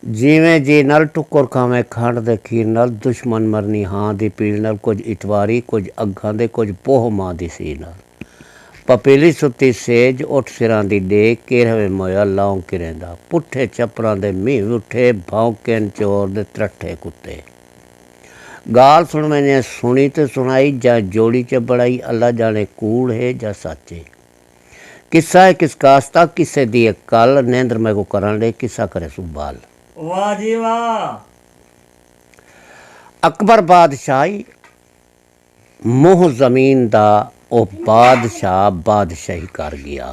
ਜਿਵੇਂ ਜੀ ਨਾਲ ਟੁੱਕਰ ਖਾਵੇਂ ਖੰਡ ਦੇ ਖੀਰ ਨਾਲ ਦੁਸ਼ਮਣ ਮਰਨੀ ਹਾਂ ਦੀ ਪੀੜ ਨਾਲ ਕੁਝ ਇਤਵਾਰੀ ਕੁਝ ਅੱਖਾਂ ਦੇ ਕੁਝ ਪੋਹ ਮਾਂ ਦੀ ਸੀ ਨਾਲ ਪਪੀਲੀ ਸੁੱਤੀ ਸੇਜ ਉੱਠ ਸਿਰਾਂ ਦੀ ਡੇ ਕਿਰਵੇ ਮੋਇਆ ਲਾਉਂ ਕਿਰੇਂਦਾ ਪੁੱਠੇ ਛੱਪਰਾਂ ਦੇ ਮੀਂਹ ਉੱਠੇ ਭੌਂਕੇ ਚੋਰ ਦੇ ਤਰੱਠੇ ਕੁੱਤੇ गाल सुन मैंने सुनी तो सुनाई जा जोड़ी च बड़ाई अल्लाह जाने कूड़ है जा साचे किस्सा है किस कास्ता किस्से दिए कल नेंद्र मैं को करन ले किस्सा करे सुबाल वाह जी वाह। अकबर बादशाही मोह जमीन दा ओ बादशाह बादशाही कर गया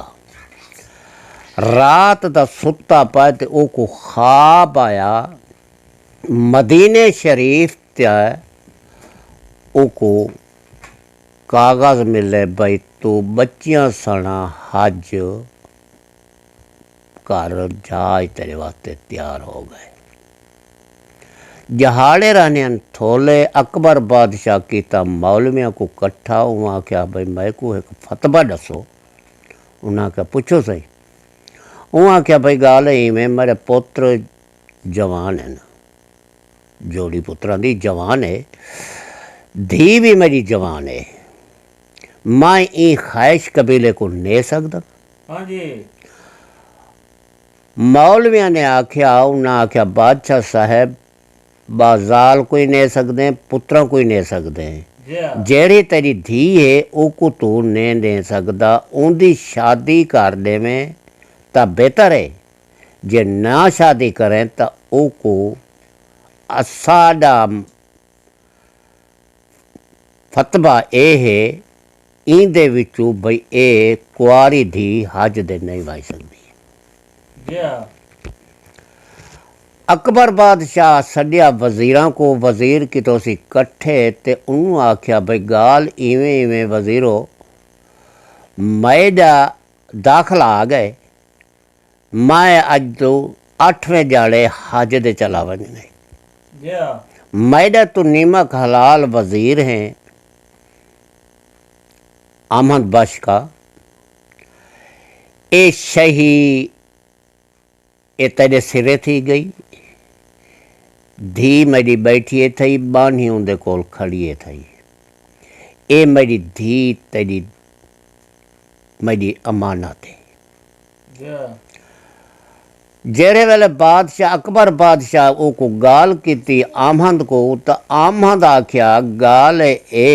रात दा सुत्ता पाए ते ओ को ख्वाब आया मदीने शरीफ त्या को कागज़ मिले भाई तू बच्चियां सना हज घर जहाज तेरे वास्ते तैयार हो गए जहाड़े रहने थोले अकबर बादशाह किया मौलवियों को कट्ठा उन्हें आख्या भाई मैं को एक फतवा दसो उन्हें आख्या पूछो सही उन्हें आख्या भाई गाल इवें मेरे पुत्र जवान है जोड़ी पुत्रां दी जवान है धी भी मेरी जवान है मैं ई ख्वाहिश कबीले को ले सकदा हाँ जी। मौलविया ने आख्या उन्हें आख्या बादशाह साहब बाजाल कोई ले सकते पुत्रा कोई ले सकते जेड़ी तेरी धी है वो तू नहीं दे सकदा उनकी शादी कर देवें तो बेहतर है जे ना शादी करें तो वो साडा फतवा यह है इंदे विचों बई ए कुआरी धी हज दे नहीं वाई सकती। अकबर बादशाह सद्या वजीरां को वजीर कितों सी कट्ठे ते उन्होंने आख्या बई गाल इवें इवें वजीरो मैदा दाखला आ गए मैं अज तो 8वें जाड़े हज दे चला वजने मैदा तो नीमक हलाल वजीर हैं अहमद बश का ए शही ए तेरे सिरे थी गई धी मेरी बैठी थी बानी उनके कोल खड़ी थी ए मेरी धी तेरी मेरी अमानत है जेड़े वेले बादशाह अकबर बादशाह वो को गाल की आमद को तो आमद आख्या गाल ए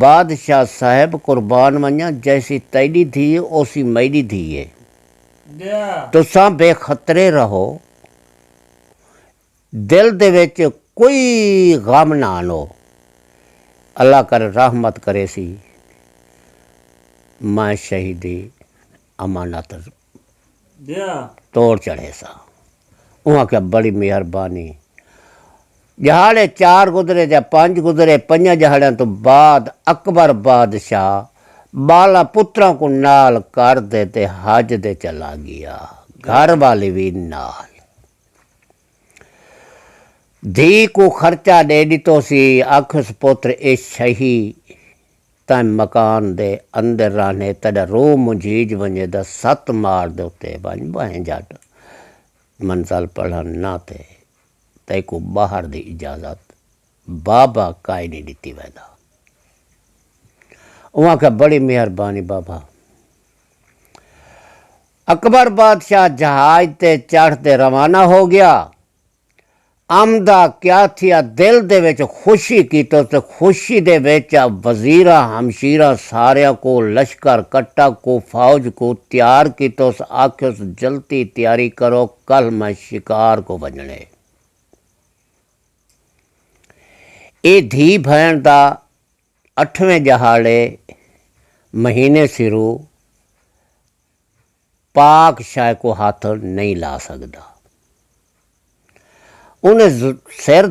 बादशाह साहब कुर्बान वञा जैसी तेरी थी ओसी मेरी थी है तुसा बेखतरे रहो दिल दे विच कोई गम ना आनो अल्लाह कर रहमत करे सी मैं शहीदी अमानत तोड़ चढ़े सा वहाँ क्या बड़ी मेहरबानी जहाड़े 4 गुजरे या 5 गुजरे 5 जहाड़ियां तो बाद अकबर बादशाह बाला पुत्रों को नाल कर दे ते हज दे चला गया घर वाले भी नाल धी को खर्चा दे दितो सी आखस पुत्र ए शही तन मकान दे अंदर रहने तड़ा रो मुझीज वने दा 7 मार दे उत्ते बन बहें जट मंजल पढ़न ना ते तय को बाहर दी इजाजत बाबा काई नहीं दी वैदा वहाँ का बड़ी मेहरबानी बाबा अकबर बादशाह जहाज ते चढ़ते रवाना हो गया आमदा क्या थिया दिल दे विच खुशी की तो खुशी दे विच वजीरा हमशीरा सारिया को लश्कर कट्टा को फौज को तैयार की तो आख्यो जल्दी तैयारी करो कल मैं शिकार को वजने ये धी भैन दा 8वें जहाड़े महीने सिरू पाक शाय को हाथ नहीं ला सकता उन्हें सिर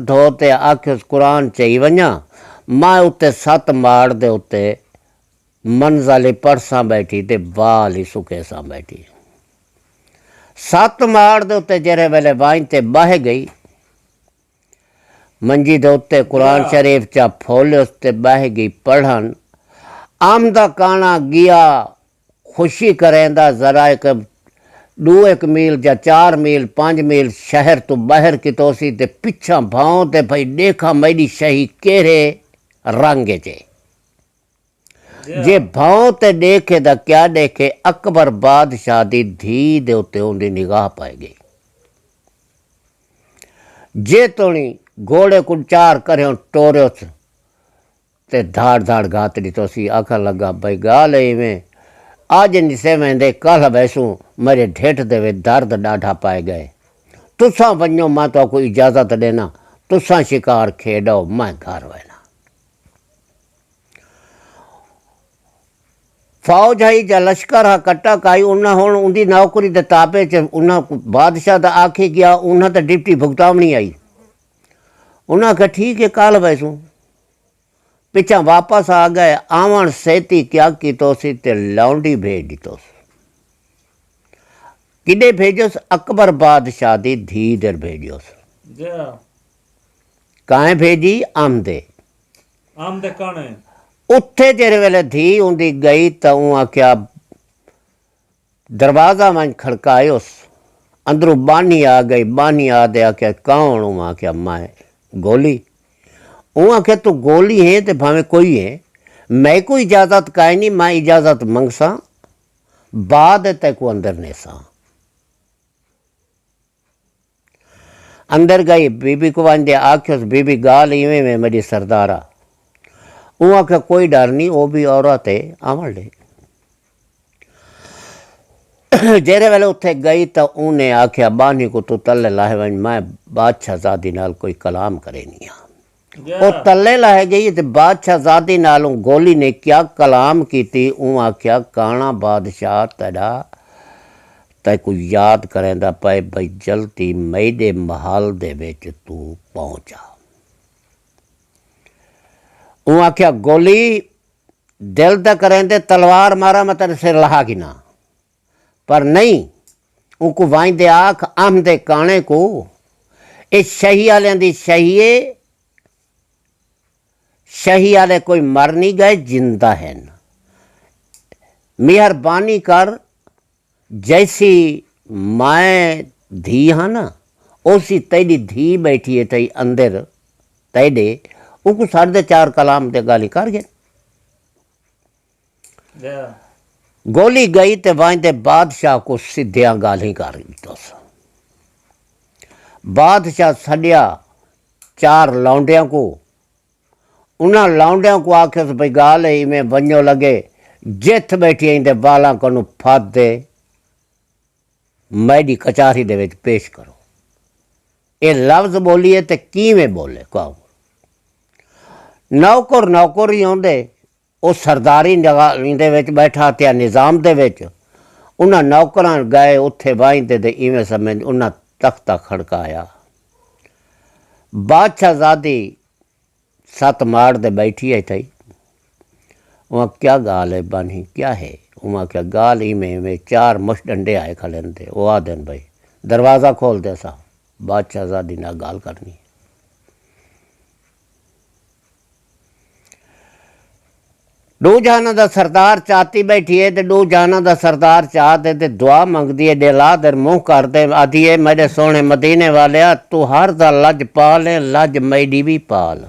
धोते आखे कुरान चई वञा मैं उत्ते 7 माड़ दे उत्ते मंजली परसा बैठी ते बाल ही सुके सा बैठी 7 माड़ दे उत्ते जेरे वेले वाइन ते बह गई मंजी दे उत्ते कुरान शरीफ चा फुल उसते बह गई पढ़न आमदा काना गया खुशी करेंदा जरा एक 1 मील या 4 मील 5 मील शहर तो बाहर कितोसी ते पिछा भाओ ते भाई देखा मेरी शही केरे रंग चे जे भाओ ते देखे दा क्या देखे अकबर बादशाह दी धी दे उत्ते उंदी निगाह पाई गई जे तोनी घोड़े को 4 करे टोरियोस ते धाड़ धाड़ गात दी तोसी आखा लगा भाई गाल में आज निसे वेंदे कल बैसू मेरे ढेठ दे वे दर्द डाढ़ा पाए गए तुसा वञो मां तो को इजाजत देना तुसा शिकार खेडो मैं घर वेना फौज आई जा लश्कर हा कट्टा काई उन्ना हुण उंदी नौकरी दे ताबे च उन्ना बादशाह दा आखे गया उन्ना ते डिप्टी भुगतावनी आई उन्ना कहा ठीक है कल बैसू पिछा वापस आ गए आवन सेती क्या की तोसी ते लौंडी भेज दी तोस किडे भेजोस अकबर बादशाह दी धी दर भेजोस काहे भेजी आमदे काने उत्थे जेरे वेले धी उंदी गई तो आख्या दरवाजा मन खड़कायोस अंदरों बानी आ गई बानी आ दे आख्या कौन आख्या मैं गोली आख्या तू गोली है तो भावे कोई है मैं को इजाजत काहे नहीं मैं इजाजत मंगसा बाद ते को अंदर नेसा अंदर गई बीबी को वंदे आख्योस बीबी गाल इवें में मेरी सरदारा आख्या कोई डर नहीं वो भी औरत है आवन ले जेरे वेले उत्थे गई तो उन्हें आख्या बानी को तू तले लाहे वन मैं बादशाहजादी नाल कोई कलाम करे नहीं वो तले लाहे गई तो बादशाहजादी नालों गोली ने क्या कलाम की थी आख्या काना बादशाह तेरा तैको याद करेंदा पे भाई जल्दी मेरे महल दे विच तू पहुंचा आख्या गोली दिल दा करेंदे तलवार मारा मैं तेरे सिर लहा की ना पर नहीं उनको वाइंदे आख आमदे काने को इस शही वाले दी शहीए शही वाले कोई मर नहीं गए जिंदा है न मेहरबानी कर जैसी मैं धी हाँ ना उसी तेरी धी बैठी है तई अंदर तेरे उनको 4.5 कलाम ते गाली कर गए गोली गई तो वाइंदे बादशाह को सीधिया गाली कर दस बादशाह सड़िया 4 लौंडिया को उन्हें लौंडिया को आखे भाई गाल में वनो लगे जिथ बैठी इंदे बाला को फत दे मैडी कचारी दे विच पेश करो ये लफ्ज बोलिए तो किवें बोले कहो नौकर नौकर ही आंदे वो सरदारी दे विच बैठा त्या निज़ाम दे विच उन्हें नौकरां गए उत्थे वाइंदे ते इवें समझ उन्हें तख्ता खड़काया बादशाहजादी 7 माड़ दे बैठी है थी वहाँ क्या गाल है बानी क्या है वहाँ क्या गाल ही में 4 मुश डंडे आए खड़े थे वो आ दिन भाई दरवाज़ा खोल दे सा बादशाहजादी ना गाल करनी दो जहाना दा सरदार चाहती बैठी है तो 2 जहाना दा सरदार चाहते ते दुआ मंगदी है डेला दर मुँह कर दे आदि है मेरे सोने मदीने वाले तू हर दा लज पाल लज मैडी भी पाल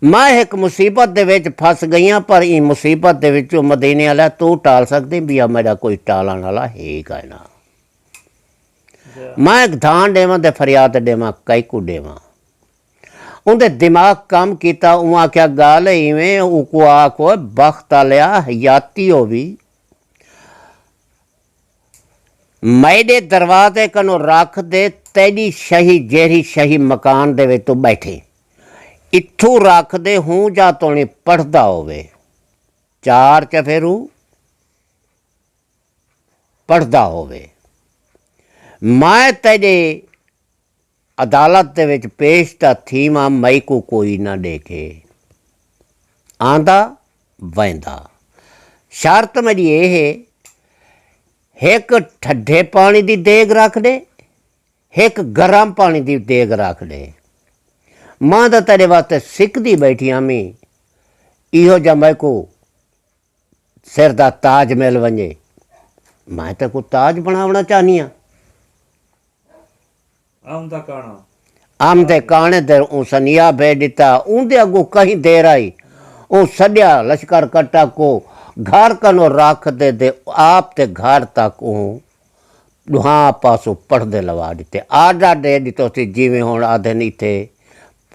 मैं एक मुसीबत दे विच फस गई हाँ पर ई मुसीबत दे विचों मदीने वाला तू टाल सकती भी आ मेरा कोई टालन वाला है कहना मैं एक धान देवां ते फरियाद देवां कई को देवां उनके दिमाग कम किया उहाँ क्या गाल इवें उको आखो बख्त लिया हयाती हो भी मैडे दरवाजे कनो रख दे तेरी शही जेरी शही मकान दे तू बैठे इथू रख दे हूँ जा तो नहीं पढ़दा होवे 4 चफेरू पढ़दा होवे मैं तेरे अदालत दे विच पेश ता थी मां मई को कोई ना देखे आंदा वेंदा शर्त मेरी ये है एक ठंडे पानी दी देग रख दे एक गर्म पानी दी देग रख दे मां तो तेरे वास्ते सिकदी बैठी आमी इहो जा मैं को सिर दा ताज मिल वने मैं तो को ताज बनावना चाहनी हाँ। आम दा काना आम दे काने दे सनिया भे दिता उनदे अगो कहीं देर आई ओ सड्या लश्कर कट्टा को घर कनो राख दे आप ते घर तक दुहा पासों पढ़दे लवा दिते आडा दे दितो सी जिवें हुण आधे नहीं थे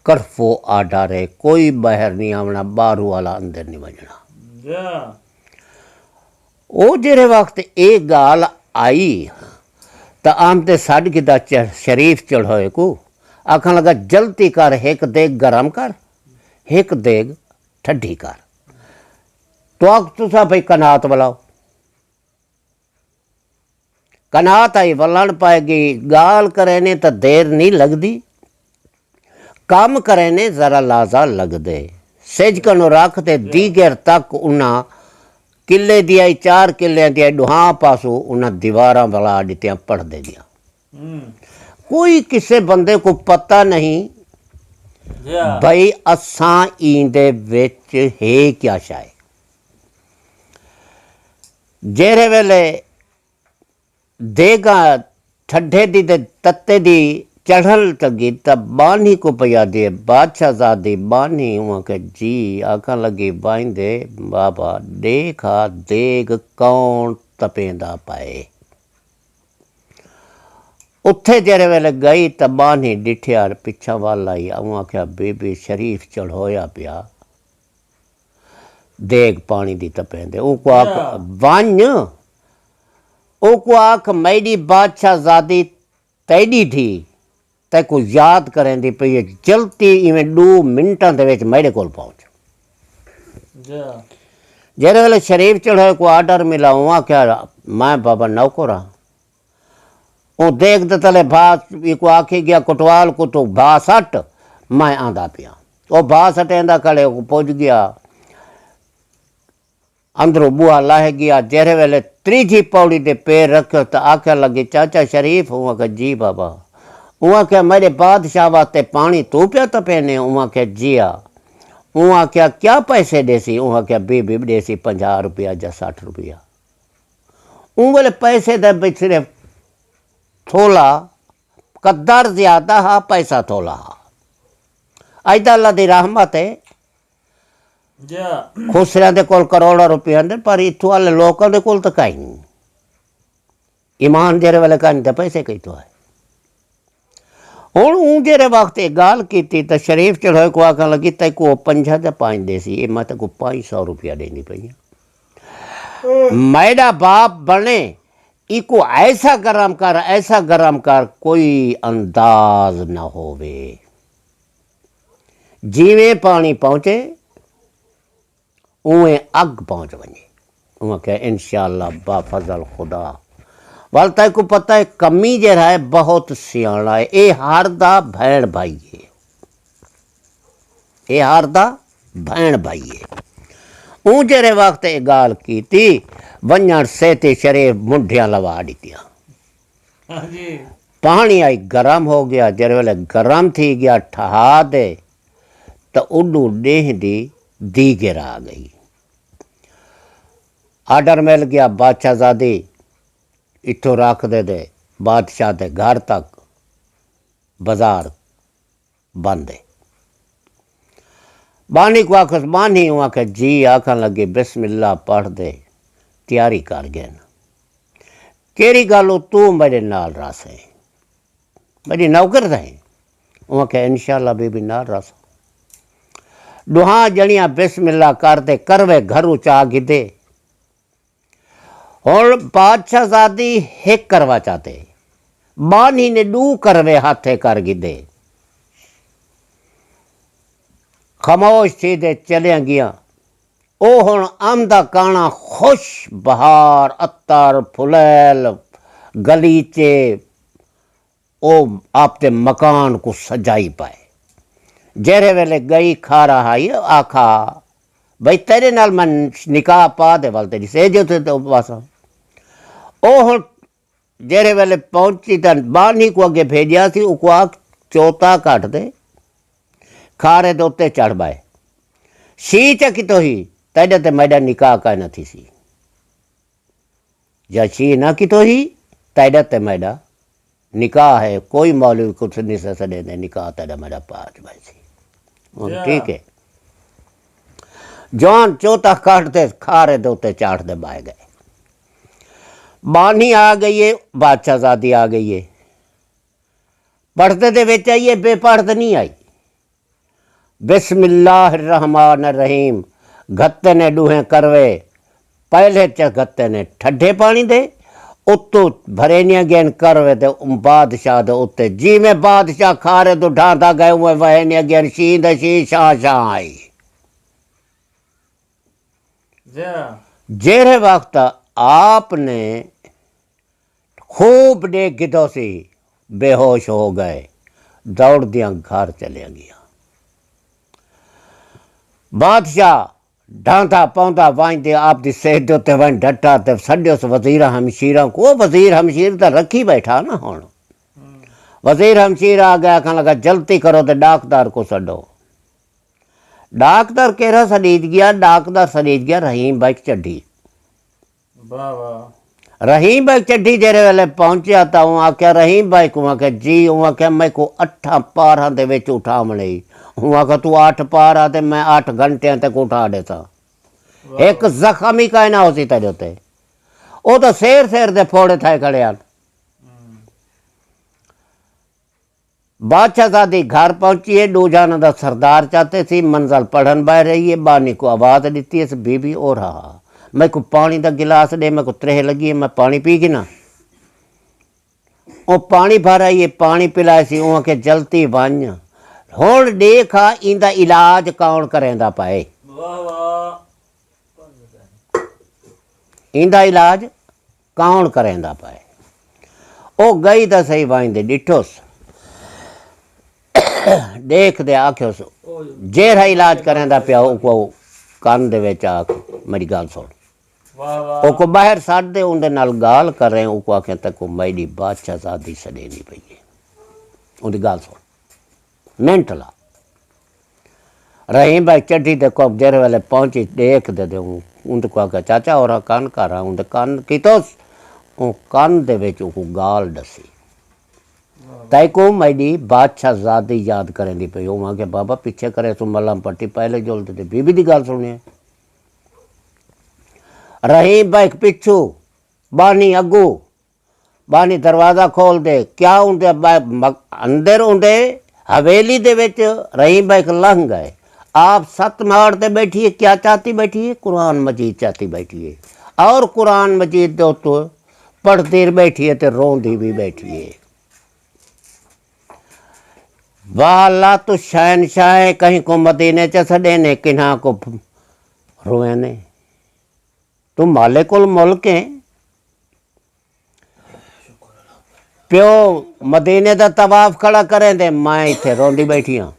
करफो आडा रहे कोई बाहर नहीं आवना बारू वाला अंदर नहीं वजना। जा ओ जेरे वक्त ये गाल आई तो आम ते साढ़ कि शरीफ चढ़ोए को आखन लगा जल्दी कर एक देग गरम कर एक देग ठंडी कर तो तुसा भाई कनात बुलाओ। कनात आई वलन पाएगी गाल करे ने तो देर नहीं लगती काम करे ने जरा लाजा लग दे सेज कनो रख दे दीगर तक उन्ना किले दिया 4 किले दिया दुहा पासो उन्हें दीवार वाला दित्या पढ़ दे दिया। कोई किसी बंदे को पता नहीं जा भाई असा इंदे विच है क्या शाय जेरे वेले देगा ठड्डे दी ते तत्ते दी चढ़ल चगी तब बानी को पया दे बादशाहजादी बानी हुआ के जी आखन लगी बाइंदे बाबा देखा देग कौन तपेंदा पाए उत्थे जेरे वेले गई तो बानी डिठिया पिछा वाल आई उआ आख्या बेबी शरीफ चढ़ोया पिया देग पानी दी तपेंदे उको आख वन उको आख मेरी बादशाहजादी तैडी थी तैको याद करें दी पई जल्दी इवें 2 मिनटां दे विच मेरे कोल पहुंच। जा जेरे वेले शरीफ चढ़ोए को आर्डर मिला उआ क्या मैं बाबा नौकर हाँ वो देख दे तले भास को आखी गया कुटवाल को तो भा सट मैं आंदा पिया वो भा सटेंदा खड़े को पहुंच गया अंदरों बुआ लाह गया जेरे वेले त्रीजी पौड़ी दे पैर रखो तो आख्या लगी चाचा शरीफ हुआ के जी बाबा उआ क्या मेरे बादशाह वास्ते पानी तू पिया तपेने उआ क्या जिया उआ क्या पैसे देसी उआ क्या बीबी देसी 50 रुपया या 60 रुपया ऊ वाले पैसे दे सिर्फ थोला कद्दर ज्यादा हा पैसा थोला हा अज अल्लाह दी रहमत है जा खुसरिया दे कोल करोड़ा रुपया ने पर इत्थों वाले लोगों दे कोल तो कहीं नहीं ईमान जेरे वाले कहीं तो पैसे कहीं तो है हुण ऊ जेरे वक्त गाल की तो शरीफ चढ़ोए को आखन लगी तैको 5 ते 5 देसी ये मैं तेको 500 रुपया देनी पई मेरा बाप बने इको ऐसा गरम कर कोई अंदाज न होवे जिवें पानी पहुंचे उवें अग पहुंच वने उवें क्या इंशाअल्लाह बा फजल खुदा वाल तय को पता है कमी जरा है बहुत सियाणा है ये हार दा भैन भाई है ये हार दा भैन भाई है ऊ जेरे वक्त ये गाल की थी वंजण सेते शरीफ मुंडिया लवा दितिया हाँ जी पानी आई गरम हो गया जेरे वेले गरम थी गया ठहा दे तो उडू डेह दी दीगर आ गई आर्डर मिल गया बादशाहजादी इथों रख दे बादशाह के घर तक बाजार बंद है बानी को आख बानी आख जी आखन लगे बिस्मिल्लाह पढ़ दे तैयारी कर गए केरी गल तू मेरे नाल रस है मेरी नौकर है वह आख इंशाअल्लाह बीबी नाल रस दुहा जनिया बिस्मिल्लाह कर दे करवे घर चा गिदे और बादशाहजादी हिक करवा चाहते बानी ने 2 करवे हाथे कर गिदे खामोश थी दे चलिया गया ओ हुण आमदा काना खुश बहार अत्तर फुलैल गलीचे ओ आपते मकान को सजाई पाए जेरे वेले गई खा रहा ही आखा भाई तेरे नाल मैं निकाह पा दे वाल तेरी सेज थे तो वासा ओ हुण जेरे वेले पहुंची तो बानी को अगे भेजा सी उको आख चौथा कट दे खारे दे उत्ते चढ़ बाए सी चकी तो ही तेरे ते मेरा निकाह का न थी सी या शी ना की तो ही तैडा ते मैडा निकाह है, कोई मौलवी कुछ नहीं से सड़े ने निकाह तेरा मेरा पाँच भाई सी ठीक है। जॉन चौथा काटते खारे दे उत्ते चाट दे बाय गए। बानी आ गई है, बादशाहजादी आ गई है, पढ़ते दे विच आई है, बेपढ़ते नहीं आई। बिस्मिल्लाहिर्रहमानिर्रहीम गत्ते ने डूहे करवे, पहले च गत्ते ने ठंडे पानी दे उत्तों भरे नहीं गेन करवे ते बादशाह दे उत्ते जी में बादशाह खारे तो ढांदा गए हुए वह नहीं गेन शींद शी शाह शाह आई। जेरे वक्त आपने खूब देख गिदो सी बेहोश हो गए, दौड़ दिया घर चले गया। बादशाह ढांदा पौंदा वांदे आप दी सेहत दे उत्ते वन डटा ते सड्योस वजीर हमशीरा को। वजीर हमशीर तो रखी बैठा ना हुण। वजीर हमशीर आ गया, कहने लगा जल्दी करो तो डाकदार को सडो। डाकदार केरा सडीज गया, डाकदार सडीज गया रहीम बाइक चढ़ी। रहीम बाइक चढ़ी जेरे वेले पहुंचा तो वह आख्या रहीम बाइक वह आख्या जी, वह आख्या मैं को 8 पारां दे विच उठावणे। वह आख्या तू 8 पारा ते मैं 8 घंटे तक उठा देता, एक जख्म ही काई ना होसी तेरे उत्ते। वो तो शेर शेर दे फोड़े थे खड़े आन। बादशाहजादी घर पहुंची है, डूजाना दा सरदार चाहते सी मंजल पढ़न बह रही है। बानी को आवाज दी है बीबी ओ रहा, मैं को पानी का गिलास दे, मैं को त्रेह लगी है, मैं पानी पी गिना। वो पानी भर आई है, पानी पिलाए सी। वो के जलती वन हुण देखा इंदा इलाज कौन करेंदा पाए। इंदा इलाज कौन करेंदा पाए। ओ गई तो सही वाइंदे डिठोस, देख दे आख्योस जेड़ा इलाज करेंदा पिया को कान दे विच आख मेरी गल सुन। ओ को बाहर सट दे, उनदे नाल गाल कर रहे ओ को आखे तक मेरी बादशाहजादी सड़ेनी पई है। उनदी गल सुन मेंटला। रहीम भाई चढ़ी दे को जेरे वेले पहुंची देख दे उनके को आखे चाचा और कान कर रहा उनके कान की तो कान दे विच को गाल दसी। तय को मेरी बादशाहजादी याद करेंदी पई। वहां के बाबा पीछे करे तू मलम पट्टी पहले जोलते थे बीबी दी गल सुनिए। रहीम भाई पिछू, बानी अगू, बानी दरवाजा खोल दे। क्या उनके अंदर उनके हवेली दे विच रहीम भाई लंघ गए। आप 7 माड़ ते बैठी है, क्या चाहती बैठी है? कुरान मजीद चाहती बैठी है, और कुरान मजीद दे तो पढ़ती बैठी है तो रोंदी भी बैठी है। वाह अल्लाह तू शहनशाह कहीं को मदीने च सड़े ने किन्हा को रोए ने, तू मालिकुल मुल्क है। प्यो मदीने का तवाफ खड़ा करें दे, मैं इत्थे रोंदी बैठी हाँ,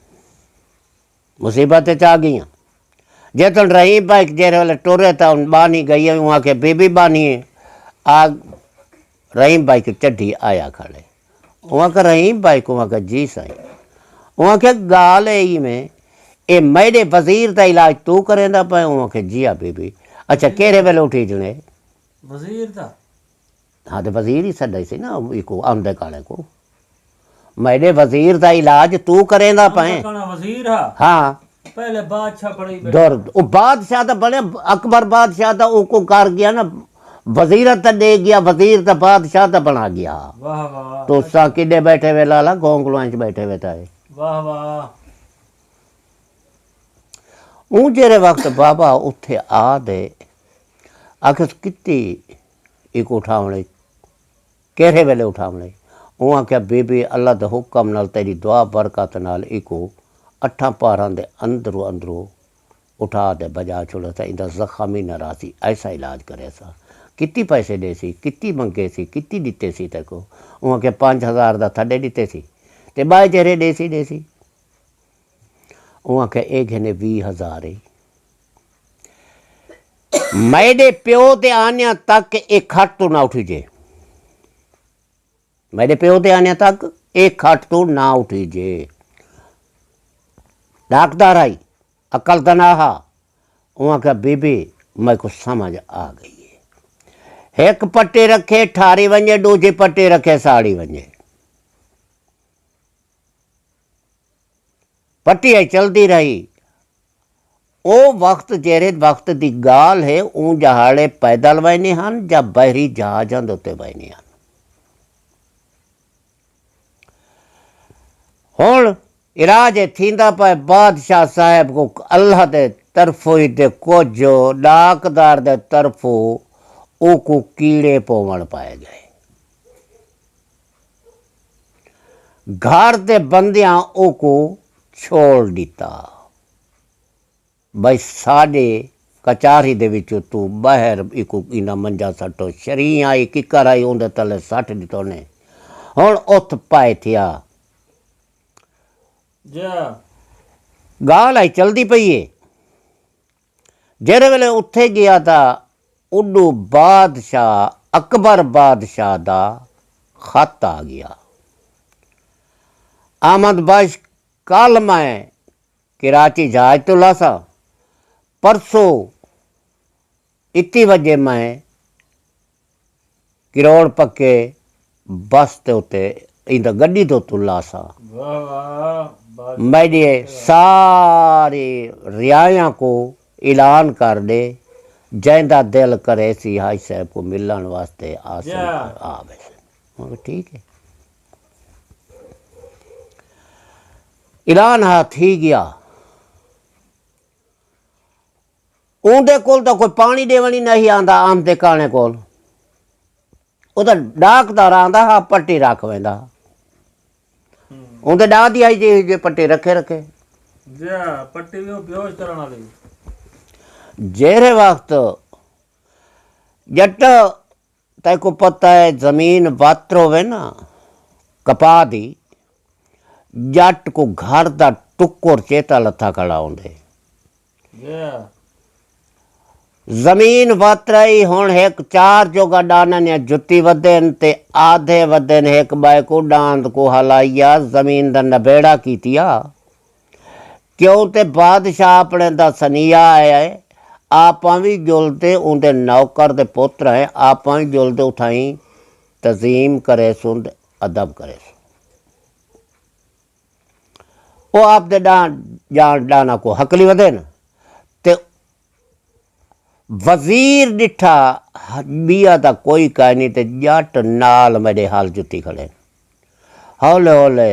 मुसीबत च आ गई हाँ। जे तुम रहीम भाई जेरे वाले टुरे था बानी गई वहाँ के बीबी बानी आ रहीम भाई की चढ़ी आया खड़े। वहाँ का रहीम भाई को वहाँ का जी साई। वहाँ के गाल है में ए मेरे वजीर का इलाज तू करेंदा पाए। वहाँ के जिया बीबी अच्छा केरे वेले उठी जने वजीर था। हाँ तो वजीर ही सदा सी ना इको आंदे काले को मेरे वजीर का इलाज तू करेंदा पाए। वजीर हाँ पहले बादशाह पड़ी दर्द वो बादशाह तो बड़े अकबर बादशाह था उनको कर गया ना, वजीर तो दे गया, वजीर तो बादशाह तो बना गया। वाह वाह तो सा किडे बैठे हुए लाला गोंगलुआ बैठे हुए था। वाह वाह जेरे वक्त बाबा उत्थे आ दे आखे किती एक उठावणे केरे वेले उठावणे। वो आख्या बीबी अल्लाह दे हुक्म नाल तेरी दुआ बरकत नाल इको 8 पारां दे अंदरों अंदरों उठा दे बजा छोड़ा था। इंदा जख्म ही न रासी ऐसा इलाज करे सा। कितनी पैसे दे सी, कितनी मंगे सी, कितनी दिते सी तेको? वहाँ के 5000 दा थड्डे दिते सी ते बाय चेहरे दे सी। वहाँ के एक ने 20,000 है। मेरे प्यो ते आने तक एक खट तो ना उठी जे, मेरे प्यो ते आने तक एक खट तो ना उठी जे। डाकदार आई अकल तनाहा। वहाँ का बीबी मैं को समझ आ गई एक पट्टी रखे ठारी वञे, दूजी पट्टी रखे साड़ी वञे। पट्टी आई चलती रही। ओ वक्त जेरे वक्त दी गाल है, ऊं जहाड़े पैदल वहने हन या बहरी जहाजां दे उत्ते वहने हन। हुण इलाज थींदा पे बादशाह साहब को अल्लाह दे तरफों ही दे कुछ डाकदार दे तरफों ओको कीड़े पवण पाए गए। घर दे बंदियां ओको छोड़ दिता। भाई साडे कचारी दे विचों तू बाहर इको इना मंजा सटो, शरी आई किकर आई उंदे तले सट दितो ने। हुण उथ पाए थिया। जा गाल आई चलती पई है। जेरे वेले उत्थे गया था उडू बादशाह अकबर बादशाह दा खत आ गया। आमद बश कल मैं कराची जहाज तो लासा, परसों इतनी बजे मैं किरोड़ पक्के बस ते उते इंदा गड्डी तो तू लासा। वाह वाह मेरे सारे रियाया को ऐलान कर दे, जैंदा दिल करे सी हाई साहब को मिलन वास्ते आवे। ठीक है, ऐलान हा थी गया। उनके कोल तो कोई पानी देवनी नहीं आंदा। आमदे काने कोल उदा डाकदार आंदा हा, पट्टी रख वेंदा। उनके डा दी आई जे पट्टी रखे रखे। जा पट्टी भी बेहोश करने वाली। जेरे वक्त जट तेको पता है जमीन वात्र होवे ना कपा दी, जट को घर दा टुक्कर चेता लथा खड़ा होंदे। जमीन वात्राई हुण एक चार जोगा डानन या जुत्ती वदेन ते आधे वदेन एक बाय को डांद को हलाइया जमीन दा नबेड़ा कीतिया। क्यों ते बादशाह अपने दा सनिया है, आपां भी जुलते उनके नौकर दे पुत्र है, आपां भी जुलते उठाई तजीम करे सुन अदब करे सुन। वो आप दे जान डाना को हकली वदे न ते वजीर डिठा बिया दा कोई का नहीं ते जट नाल मेरे हाल जुती खड़े। हौले हौले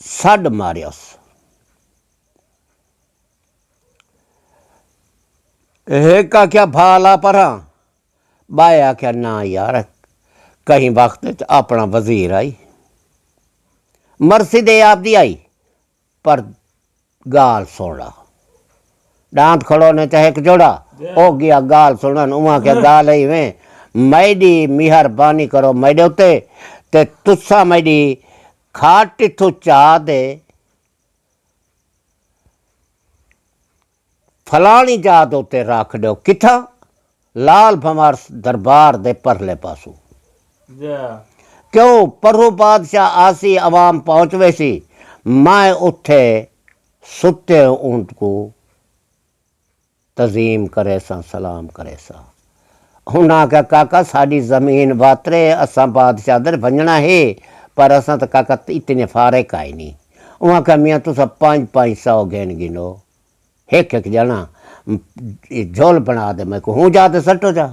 सड मारियस। का क्या भाला परा बाय आख्या ना यार, कहीं वक्त अपना वजीर आई मरसी दे आप दी आई, पर गाल सोड़ा डांत खड़ो ने चाहे जोड़ा हो गया गाल सुनन। उमा क्या गाल है वे मैडी मेहरबानी करो मैडे उते ते तुसा मैडी खाट इथों चाह दे फलानी जात उत्ते रख दो। किथा लाल भमार दरबार दे परले पासू। क्यों परो बादशाह आसी अवाम पहुंच वैसी, मैं उठे सुते उनको तजीम करे सा सलाम करे सा। हुन आख्या काका साड़ी जमीन वातरे असा बादशाह दर वंजना है, पर असा तो काका इतने फारे का ही नहीं। वहाँ आख्या मियाँ तुसा 500 गेन गिनो एक जना झोल बना दे। मैं को हूँ जाते सटो जा।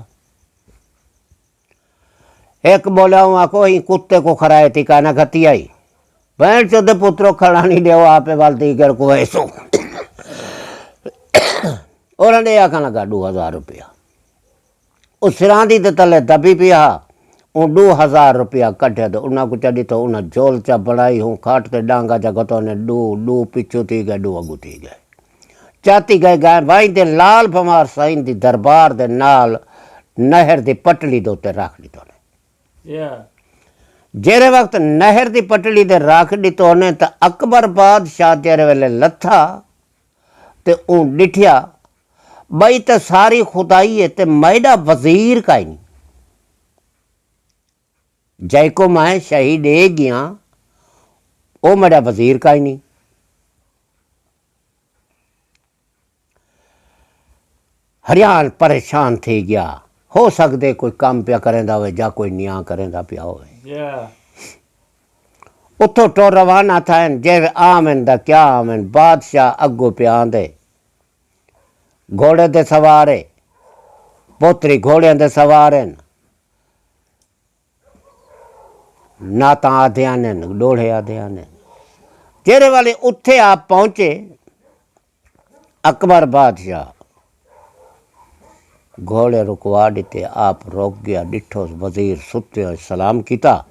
एक बोला वहाँ को ही कुत्ते को खराए थी कहना खती आई भैंस चौदह पुत्रों खड़ा नहीं देव आपे वालती कर को ऐसो और ने आखा लगा 2000 रुपया उस सिरांदी ते तले दबी पिया। उ 2000 रुपया कटे तो उन्हें को चढ़ी तो उन्हें झोल चा बनाई हूँ खाट ते डांगा जगह तो ने डू पिछू थी गए डू अगू थी गए चाती गए गाय भाई दे लाल भमार साईं दी दरबार दे नाल नहर दी पटली दे उत्ते रख दी तो ने। जेरे वक्त नहर दी पटली दे रख दी तो ने तो अकबर बादशाह जेरे वेले लथा ते ऊ डिठिया बई तो सारी खुदाई है ते मैडा वजीर का ही नहीं। जय को मैं शहीद दे गया ओ मेरा वजीर का ही नहीं। हरियाण परेशान थी गया। हो सकते कोई काम पिया करेंदा हो या कोई न्याय करेंदा पिया हो। या उतो टो रवाना थाइन जे आमन दा क्या आमन बादशाह अगो पिया आंदे घोड़े दे सवारे पोतरी घोड़ियां दे सवार नाता आधे आने डोढ़े आधे आने जेरे वाले उत्थे आप पहुंचे अकबर बादशाह घोड़े रुकवा दिते आप रोक गया डिठो वजीर सुते सलाम किता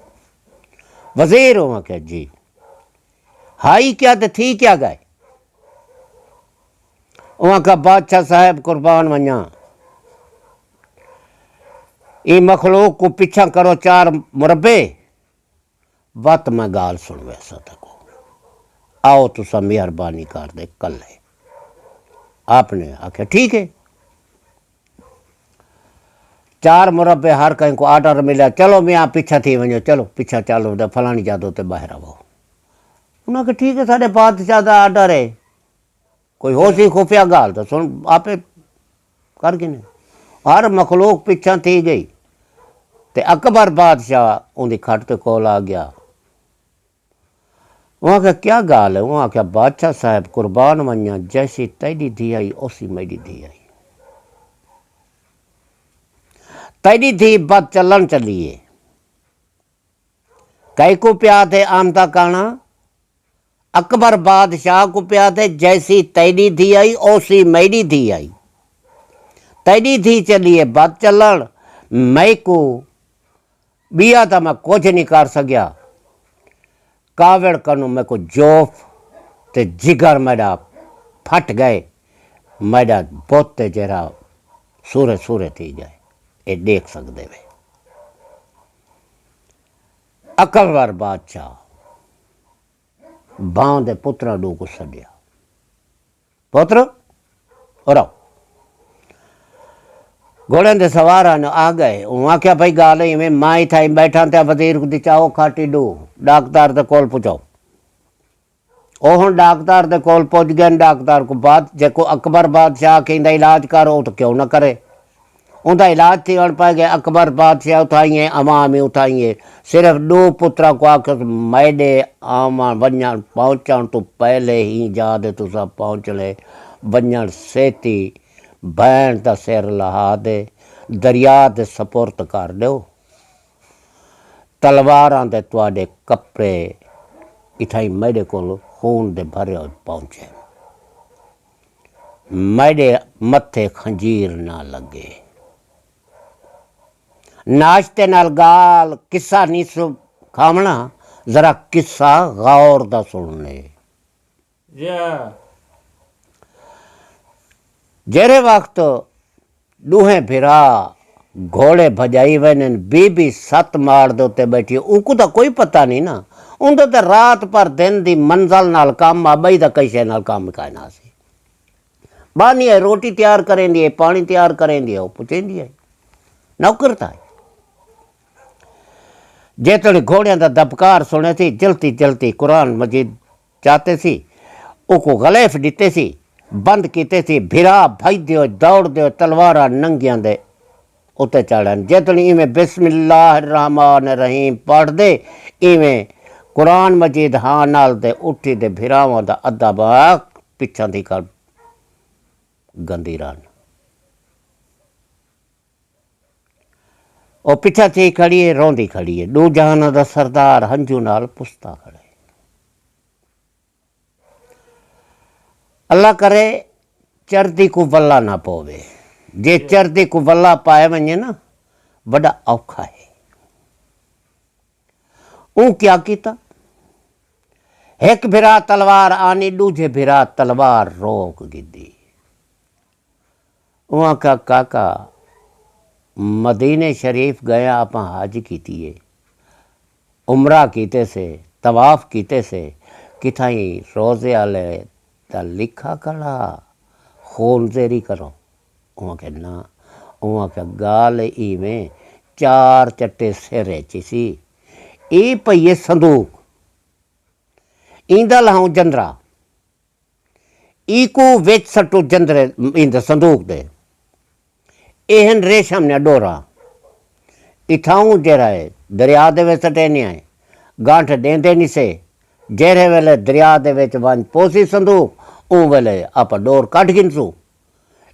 वजीर वहाँ के जी हाई क्या तो थी क्या गए वहाँ का बादशाह साहब कुर्बान वञा ई मखलूक को पीछा करो 4 मुरबे वत मैं गाल सुन वैसा तको आओ तुसा मेहरबानी कर दे कल है। आपने आख्या ठीक है 4 मुरबे हर कहीं को आर्डर मिला चलो मैं यहाँ पीछा थी वञो चलो पीछा चालो तो फलानी जादो ते बाहर आओ। उन्होंने ठीक है साढ़े बादशाह का आर्डर है कोई हो सी खुफिया गाल तो सुन आपे कर गिने हर मखलूक पीछा थी गई ते अकबर बादशाह उनकी खट के कोल आ गया। वहाँ का क्या गाल है वहाँ क्या बादशाह साहब कुर्बान वञा जैसी तेरी धी आई उसी मेरी धी आई तेरी धी बद चलन चलिए कई को प्या थे आमता काना अकबर बादशाह को प्या थे जैसी तेरी धी आई ओसी मेरी धी आई तेरी धी चलिए बद चलन मैं को बिया था मैं कुछ नहीं कर सकिया कावड़ कनु मैं को जोफ ते जिगर मेरा फट गए मेरा बोते जरा सूरे सूरे थी जाए ये देख सकते वे। अकबर बादशाह बांव दे पुत्रा डू को सदिया पुत्र और घोड़े दे सवार आ गए वहाँ क्या भाई गाल में माई था बैठा थे वजीर को दिचाओ खाटी डू डॉक्टर दे कोल पुछो ओ हुन डॉक्टर दे कोल पहुंच गए डॉक्टर को बात जेको अकबर बादशाह कहंदा इलाज करो तो क्यों ना करे उनका इलाज थी अण पाए गए अकबर बादशाह उठाइए अमाम उठाइए सिर्फ 2 पुत्रा को आख मैडे आमा वञण पहुंचण तो पहले ही जाद तुसा पहुंच ले वञण सेती भैन का सिर लहा दे दरिया दे सपुर्द कर दो तलवारां दे तुहाडे कपड़े इठाई मेरे को खून दे भरे पहुंचे मेरे मथे खंजीर ना लगे नाश्ते नाल गाल किस्सा नहीं सु खावना जरा किस्सा गौर दा सुनने या जेरे वक्त दूहे फिरा घोड़े भजाई वैन बीबी 7 माड़ दे उत्ते बैठी उनको तो कोई पता नहीं ना उनका तो रात पर दिन दी मंजल नाल काम आ बई दा कैसे नाल काम कायना सी बानी है रोटी तैयार करेंदी है पानी तैयार करेंदी है वो पुछेंदी है नौकर था जे तो घोड़िया का दबकार सुने थी जलती जलती कुरान मजीद चाहते सी उको गलेफ दिते सी बंद किते सी भिरा भज दियो दौड़ दियो तलवारा नंगिया दे उत्ते चढ़न जेतनी इवें बिस्मिल्लाहिर्रहमानिर्रहीम पढ़ दे इवें कुरान मजीद हाँ नाल दे उठी दे भिरावां दा अद्धा भाग पिछा दी कर गंदी रन और पिछा थी खड़ी है रोंदी खड़ी है 2 जहाना दा सरदार हंजू नाल पुछता खड़े अल्लाह करे चरदी को वल्ला ना पवे जे चरदी को वल्ला पाए वने ना बड़ा औखा है ऊ क्या किया एक भिरा तलवार आनी दूजे भिरा तलवार रोक गिदी वहाँ का काका मदीने शरीफ गया आप हज की उमरा कीते से तवाफ कीते से किथाई रोजे आले ता लिखा कड़ा खून जेरी करो वहाँ के ना वहाँ का गाल इवें 4 चट्टे सिरे चिसी ई पईए संदूक इंदा लाऊं जंदरा ई को वेच सटो जंदरे इंद संदूक दे एहन रेशम ने डोरा इथाऊं जरा है दरिया दे विच सटैनिया है गांठ देंदे नहीं से जेरे वेले दरिया दे विच वन पोसी संदूक ऊ वेले आप डोर कट गिनसू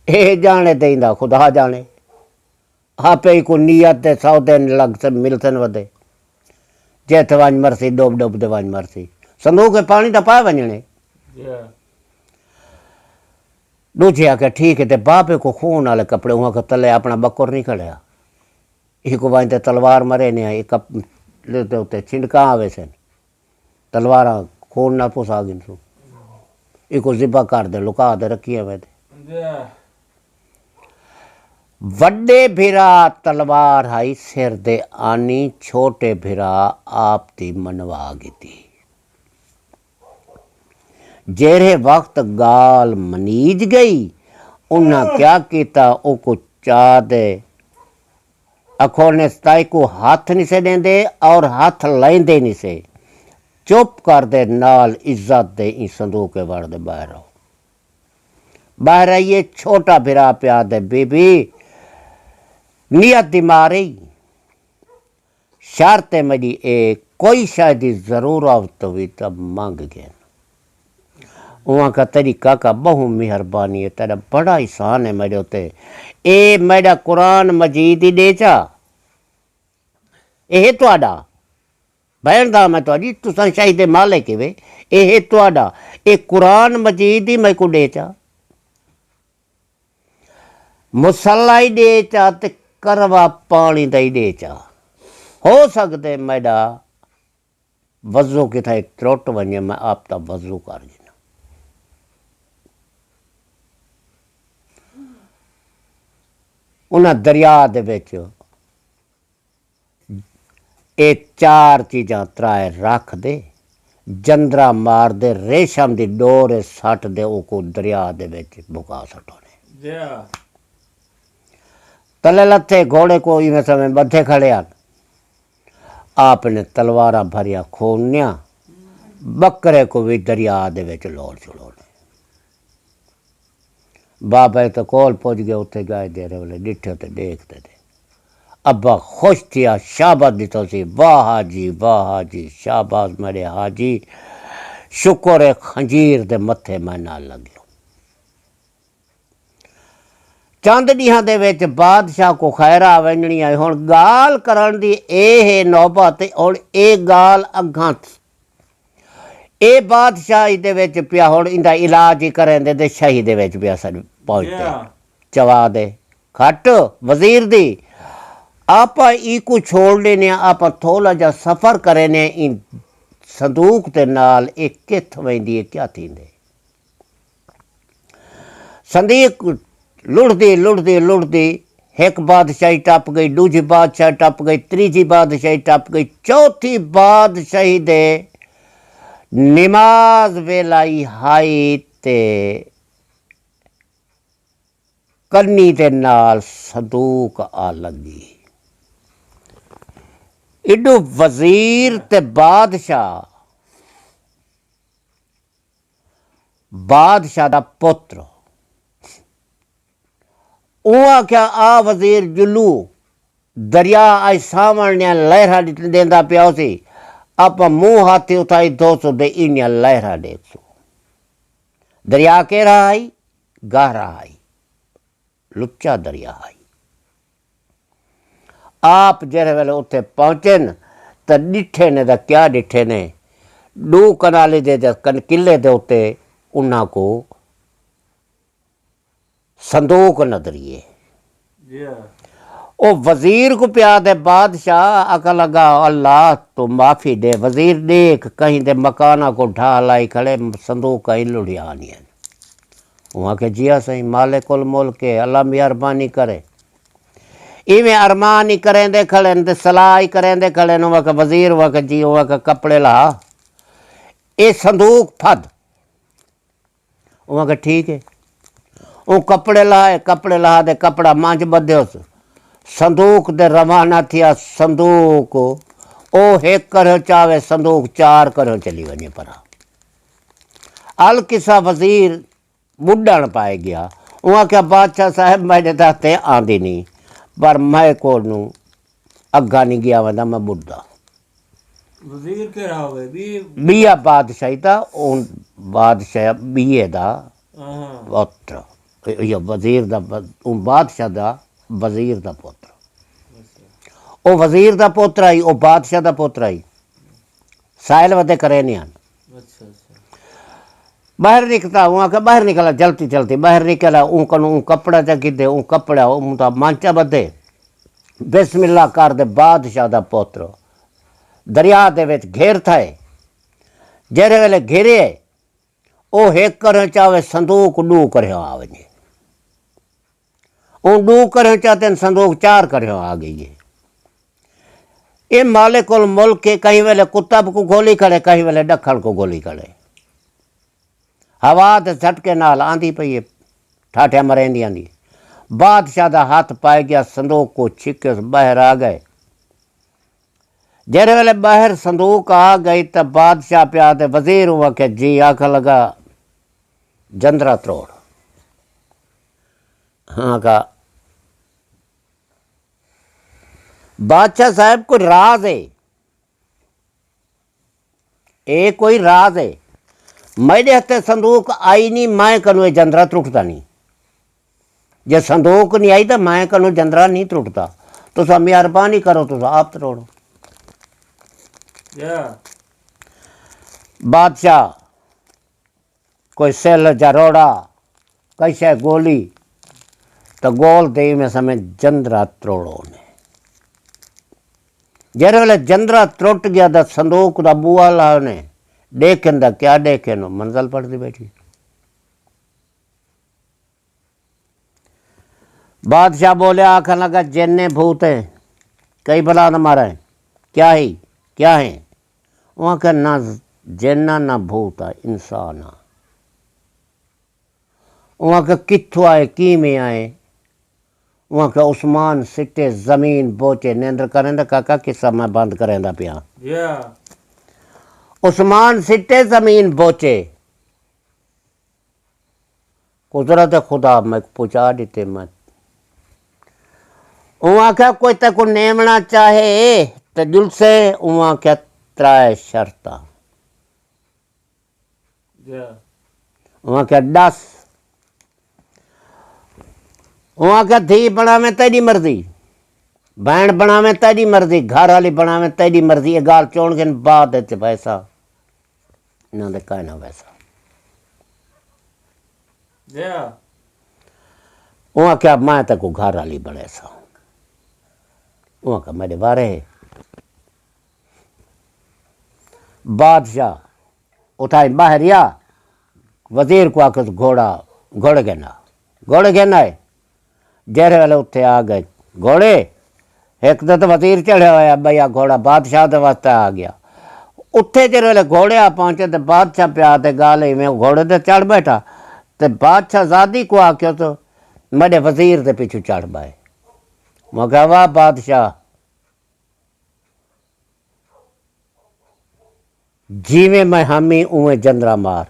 ए जाने देंदा खुदा जाने आपे ही को नियत दे सौदे लग से मिलसन वदे जे थे वन मरसी डोब डोब दे वन मरसी संदूक के पानी दा पाए वञणे Yeah. दूजे आके ठीक है ते बापे को खून वाले कपड़े वहाँ के तले अपना बकोर नहीं खड़िया एक को वहीं ते तलवार मरे ने एक लेते होते छिंडका आवे से तलवार खून ना पुसा गिनसू एक को जिबा कर दे लुका दे रखी है वे Yeah. वड्डे भिरा तलवार हाई सिर दे आनी छोटे भिरा आप दी मनवा गिती जेरे वक्त गाल मनीज गई उन्ना क्या किया ओको चा दे अखो ने सताई को हाथ नहीं से देंदे और हाथ लेंदे नहीं से चुप कर दे नाल इज्जत दे ई संदूक के वड़ दे बाहर आओ बाहर आइए छोटा भिरा प्या दे बीबी नियत दी मारी शर्त मेरी एक कोई शायद जरूरत हुई तब मांग गए वहाँ का तरीका का बहु मेहरबानी है तेरा बड़ा एहसान है मेरे उते ए मेरा कुरान मजीद ही देचा ਇਹ ਤੁਹਾਡਾ ਬਹਿਣ ਦਾ ਮੈਂ ਤੁਹਾਡੀ ਤੁਸੀਂ ਸ਼ਾਇਦ ਮਾਲਿਕ ਵੇ ਇਹ ਤੁਹਾਡਾ ਇਹ ਕੁਰਾਨ ਮਜੀਦ ਹੀ ਮੈਂ ਕੋ ਦੇਚਾ ਮੁਸੱਲਾ ਹੀ ਦੇਚਾ ਤੇ ਕਰਵਾ ਪਾਣੀ ਦਾ ਹੀ ਦੇਚਾ हो सकते मेरा वजू किथे त्रुट वने मैं आप ता वजू कर देना उन्हें दरिया दे विच ये चार चीज़ां त्राए रख दे जंदरा मार दे रेशम दी डोर सट दे को दरिया दे विच बुका सटोने Yeah. तले लथे घोड़े को इवें समय बधे खड़े आन आपने तलवारा भरिया खोनिया बकरे को भी दरिया दे विच लोड़ चढ़ोने बाबा तो कोल पुज गए उत्थे गए देरे वाले डिठे ते देखते थे अब्बा खुश थिया शाबाश दितो सी वाह हाजी शाबाश मेरे हाजी शुक्र है खंजीर दे मथे मैं ना लग्यो चंद ॾींहं दे विच बादशाह को खैरा वंजणी आई हुण गाल करण दी ए नौबत हुण ए गाल अग्गां ए बादशाही दे विच पिया हुण इंदा इलाज ही करेंदे ते शाही दे विच पिया सड पहुंचदे Yeah. चवा दे खट वजीर दी आप इको छोड़ लेने आप थोड़ा जा सफ़र करेने इन संदूक ते नाल एक किथ वेंदी है क्या थींदे संदीक लुढ़दी एक बादशाही टप गई दूजी बादशाही टप गई तीजी बादशाही टप गई चौथी बादशाही दे नमाज वेलाई हाई ते कन्नी दे नाल संदूक आ लगी इडू वजीर ते बादशाह दा पुत्र उआ क्या आ वजीर जुलू दरिया आई सावण लहरा देंदा पिया सी आप मुंह हाथी उठाई 200 दे इन लहरा देखो दरिया केरा आई गहरा आई लुच्चा दरिया आई आप जेरे वेले उत्थे पहुंचे न तो डिठे ने क्या डिठे ने दो कनाले दे किले दे उत्ते उन्हां को संदूक नजरिए Yeah. ओ वजीर को प्या दे बादशाह अका लगा अल्लाह तो माफी दे वजीर देख कहीं दे मकाना को ढा लाई खड़े संदूक कहीं लुढ़िया नहीं है वहाँ के जिया सही माले कुल मुल्क के अल्लाह मेहरबानी करे इवें अरमान ही करें दे खड़े न सलाह ही करें दे खड़े न वह वजीर वह जी वह कपड़े ला ये संदूक फद वहाँ के ठीक है वो कपड़े ला दे कपड़ा मांझ बधियोस संदूक दे रवाना थिया संदूक ओ एक करो चावे संदूक 4 करो चली वने परा अल किसा वजीर बुढ़ण पाए गया उहाँ क्या बादशाह साहब मेरे दस्ते आंदी नहीं पर मैं को अग्गा नहीं गया वंदा मैं बुढ़ा वजीर के रहोगे भी। बीआ बादशाही था उन बादशाह बीए दा हाँ। पुत्र या वजीर दा उन बादशाह दा वजीर दा पुत्र ओ वजीर दा पुत्र आई ओ बादशाह दा पुत्र आई साइल वदे करे नहीं आन अच्छा अच्छा। बाहर निकलता वहाँ का बाहर निकला चलती चलती बाहर निकला ऊँ कपड़ा चा गिदे ऊँ कपड़ा ऊँ मांचा बदे बिस्मिल्लाह कर दे बादशाह दा पुत्र दरिया दे विच घेर था जेरे वेले घेरे ओ हेक कर चाहे संदूक डू कर आ वजे ऊँ डू कर चाहते संदूक चार कर आ गई है ये मालिक उल मुल्क के कहीं वेले कुत्ता को गोली करे कहीं वेले डखल को गोली करे हवा ते झटके नाल आंदी पई है ठाठिया मरेंदी आंदी बादशाह दा हाथ पाए गया संदूक को छिके बाहर आ गए जेरे वेले बाहर संदूक आ गई तो बादशाह प्या ते वजीर हुआ के जी आख लगा जंदरा त्रोड़ हाँ का बादशाह साहब कोई राज है ये कोई राज है मेरे हथे संदूक आई नहीं मैं कनु जंदरा त्रुटता नहीं जे संदूक नहीं आई तो मैं कनु जंदरा नहीं त्रुटता तुस मेहरबानी करो तुस आप त्रोड़ो या बादशाह कोई सेल जरोड़ा कैसे गोली तो गोल दे में समय जंदरा त्रोड़ो ने जेरे वेले जंदरा त्रुट गया तो संदूक का बुआ ला ने देखें दा क्या देखे नो मंजिल पड़ती बैठी बादशाह बोले आखन लगा जेने भूत है कई बला न मारा है क्या है वहाँ का ना जेना ना भूत है इंसान आ वहाँ का कित्थों आए की में आए वहाँ का उस्मान सिट्टे जमीन बोचे नेंद्र करें काका किस्सा मैं बंद करें पिया या उस्मान सिट्टे जमीन बोचे कुदरत खुदा मैं पूछा देते मत वहाँ क्या कोई तक नेमना चाहे तो दिल से वहाँ क्या त्राय शर्ता या वहाँ क्या 10 वहाँ क्या धी बनावे तेरी मर्जी बहन बनावे तेरी मर्जी घर वाली बनावे तेरी मर्जी ये गाल चोण के बाद पैसा ना दे कहना वैसा या वहाँ क्या मैं तक घर वाली बने सा वहाँ का मेरे बारे बादशाह उठाई बाहर या वजीर को आकर घोड़े कहना है जेरे वाले उत्थे आ गए घोड़े एक तो वजीर चढ़े हुआ भैया घोड़ा बादशाह के वास्ते आ गया उत्थे जेरे वाले घोड़े आ पहुंचे तो बादशाह प्या ते गाल में घोड़े ते चढ़ बैठा तो बादशाह जादी को आख्यो तो मेरे वजीर के पीछू चढ़ पाए मैं कहा वाह बादशाह जिमें मैं हामी उवें जंदरा मार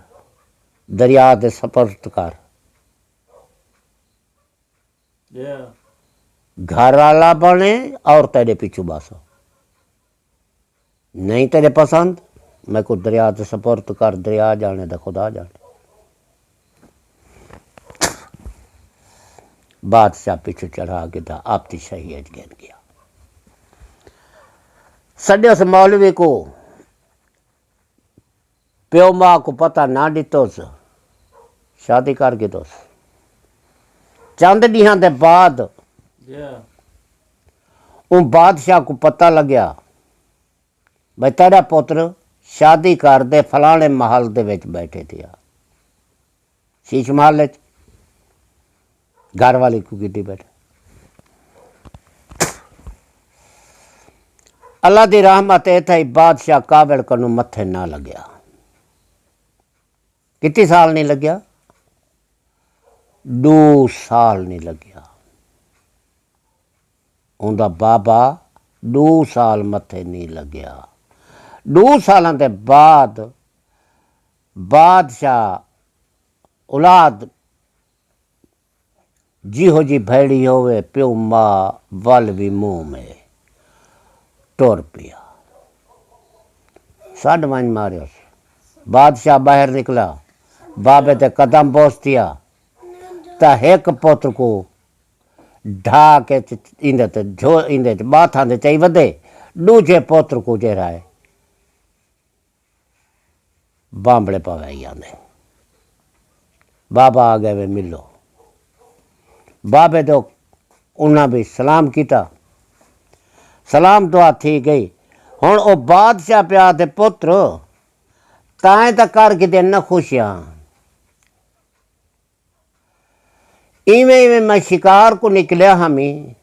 दरिया दे सपर्द कर या घर वाला बने और तेरे पीछू बासो नहीं तेरे पसंद मैं को दरिया से सपुर्द कर दरिया जाने दे खुदा जाने बादशाह पीछे चढ़ा के था आपकी शहीद गिन गया सड्यो से मौलवी को प्यो माँ को पता ना दितोस शादी कर के दोस चंद दिहां दे बाद या उन बादशाह को पता लग्या भाई तेरा पुत्र शादी कर दे फलाने महल दे विच बैठे थे शीश महल घर वाली को की बैठे अल्लाह दी रहमत ए थी बादशाह काबिल कनु मथे ना लग्या कितनी साल नहीं लग्या 2 साल नहीं लग्या उनका बाबा 2 साल मथे नहीं लग्या 2 सालों के बाद बादशाह औलाद जिहो जी भैड़ी होवे प्यो माँ वल भी मुंह में टुर पिया। 5:30 मारियोस। बादशाह बाहर निकला, बाबे ते कदम बोसतिया त एक पुत्र को ढा के इंदे बाथा दे चई वधे, दूजे पुत्र को जरा है बांबड़े पवाई आंदे। बाबा आ गए वे मिलो, बाबे तो उन्हें भी सलाम किया, सलाम दुआ थी गई। हुण ओ बादशाह प्या ते पुत्र ताए तो कर किते न खुशियां। इवें इवें मैं शिकार को निकलिया हमी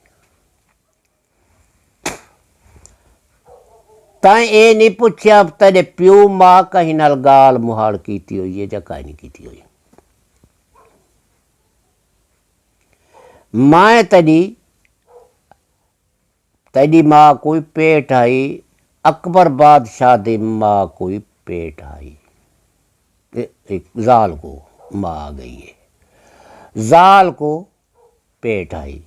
ताए ए नहीं पूछया तेरे प्यो मां कहीं नाल गाल मुहाल कीती हुई है या कहीं नहीं कीती हुई। माए तेरी मां कोई पेट आई, अकबर बादशाह दी मां कोई पेट आई, एक जाल को मां आ गई है, जाल को पेट आई।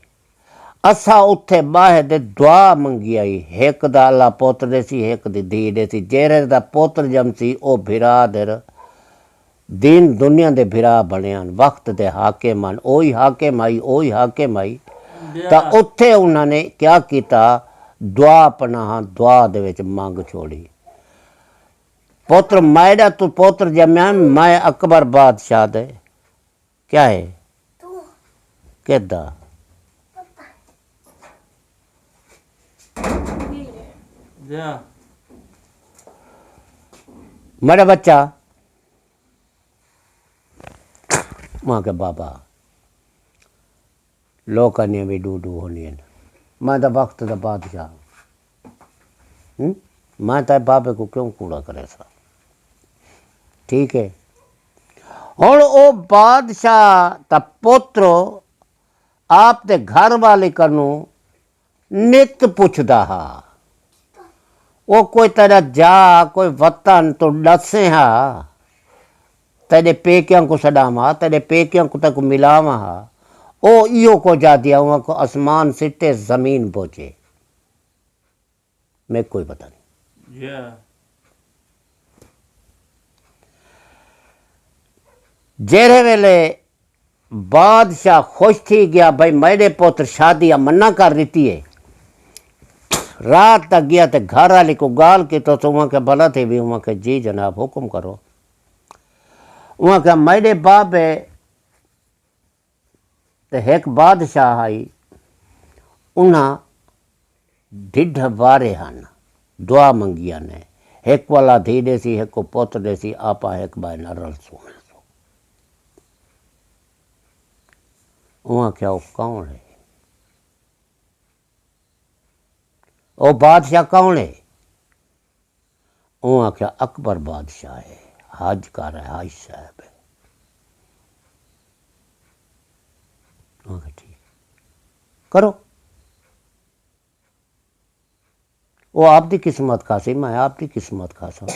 असा उत्थे बाहे दे दुआ मंगी आई, एक दा अल्लाह पुत्र दे सी, एक दी धी दे सी। जेरे दा पुत्र जमसी ओ भिरा दर दीन दुनिया दे भिरा बनिया, वक्त दे हाकिम मन, ओही हाकिम आई, ओही हाकिम आई। तो उत्थे उन्होंने क्या किया, दुआ पनाह दुआ दे विच मंग छोड़ी। पुत्र मैडा तू पुत्र जमया, मैं अकबर बादशाह दे क्या है किदा मेरा बच्चा। मां के बाबा लोग भी डू होनी है, मैं तो वक्त का बादशाह, मैं तो बाबे को क्यों कूड़ा करे सा। ठीक है, हुण ओ बादशाह ता पुत्र आप दे घर वाले कनु नित पुछदा हा, वो कोई तेरा जा कोई वतन तो दसे हा, तेरे पेकियां को सडावा, तेरे पेकियां को तक मिलावा हा। ओ इो को जा दिया वहां को आसमान सिटे जमीन पहुंचे, मैं कोई पता नहीं। जेरे वेले बादशाह खुश थी गया, भाई मेरे पुत्र शादी मना कर दी है। रात तक गया तो घर वाले को गाल की तो वहां के भला थे भी, वहां के जी जनाब हुक्म करो। वहां का मेरे बाप है तो एक बादशाह आई, उन्हें ढिढ वारे हन, दुआ मंगिया ने, एक वाला धी दे सी, एक को पुत्र दे सी, आपा एक बाय नरल सुने सो। वहां क्या वो कौन है, ओ बादशाह कौन है? वहां क्या अकबर बादशाह है, हज कर रहा है, हज साहब है। ठीक करो, वो आपकी किस्मत खासी, मैं आपकी किस्मत खासा,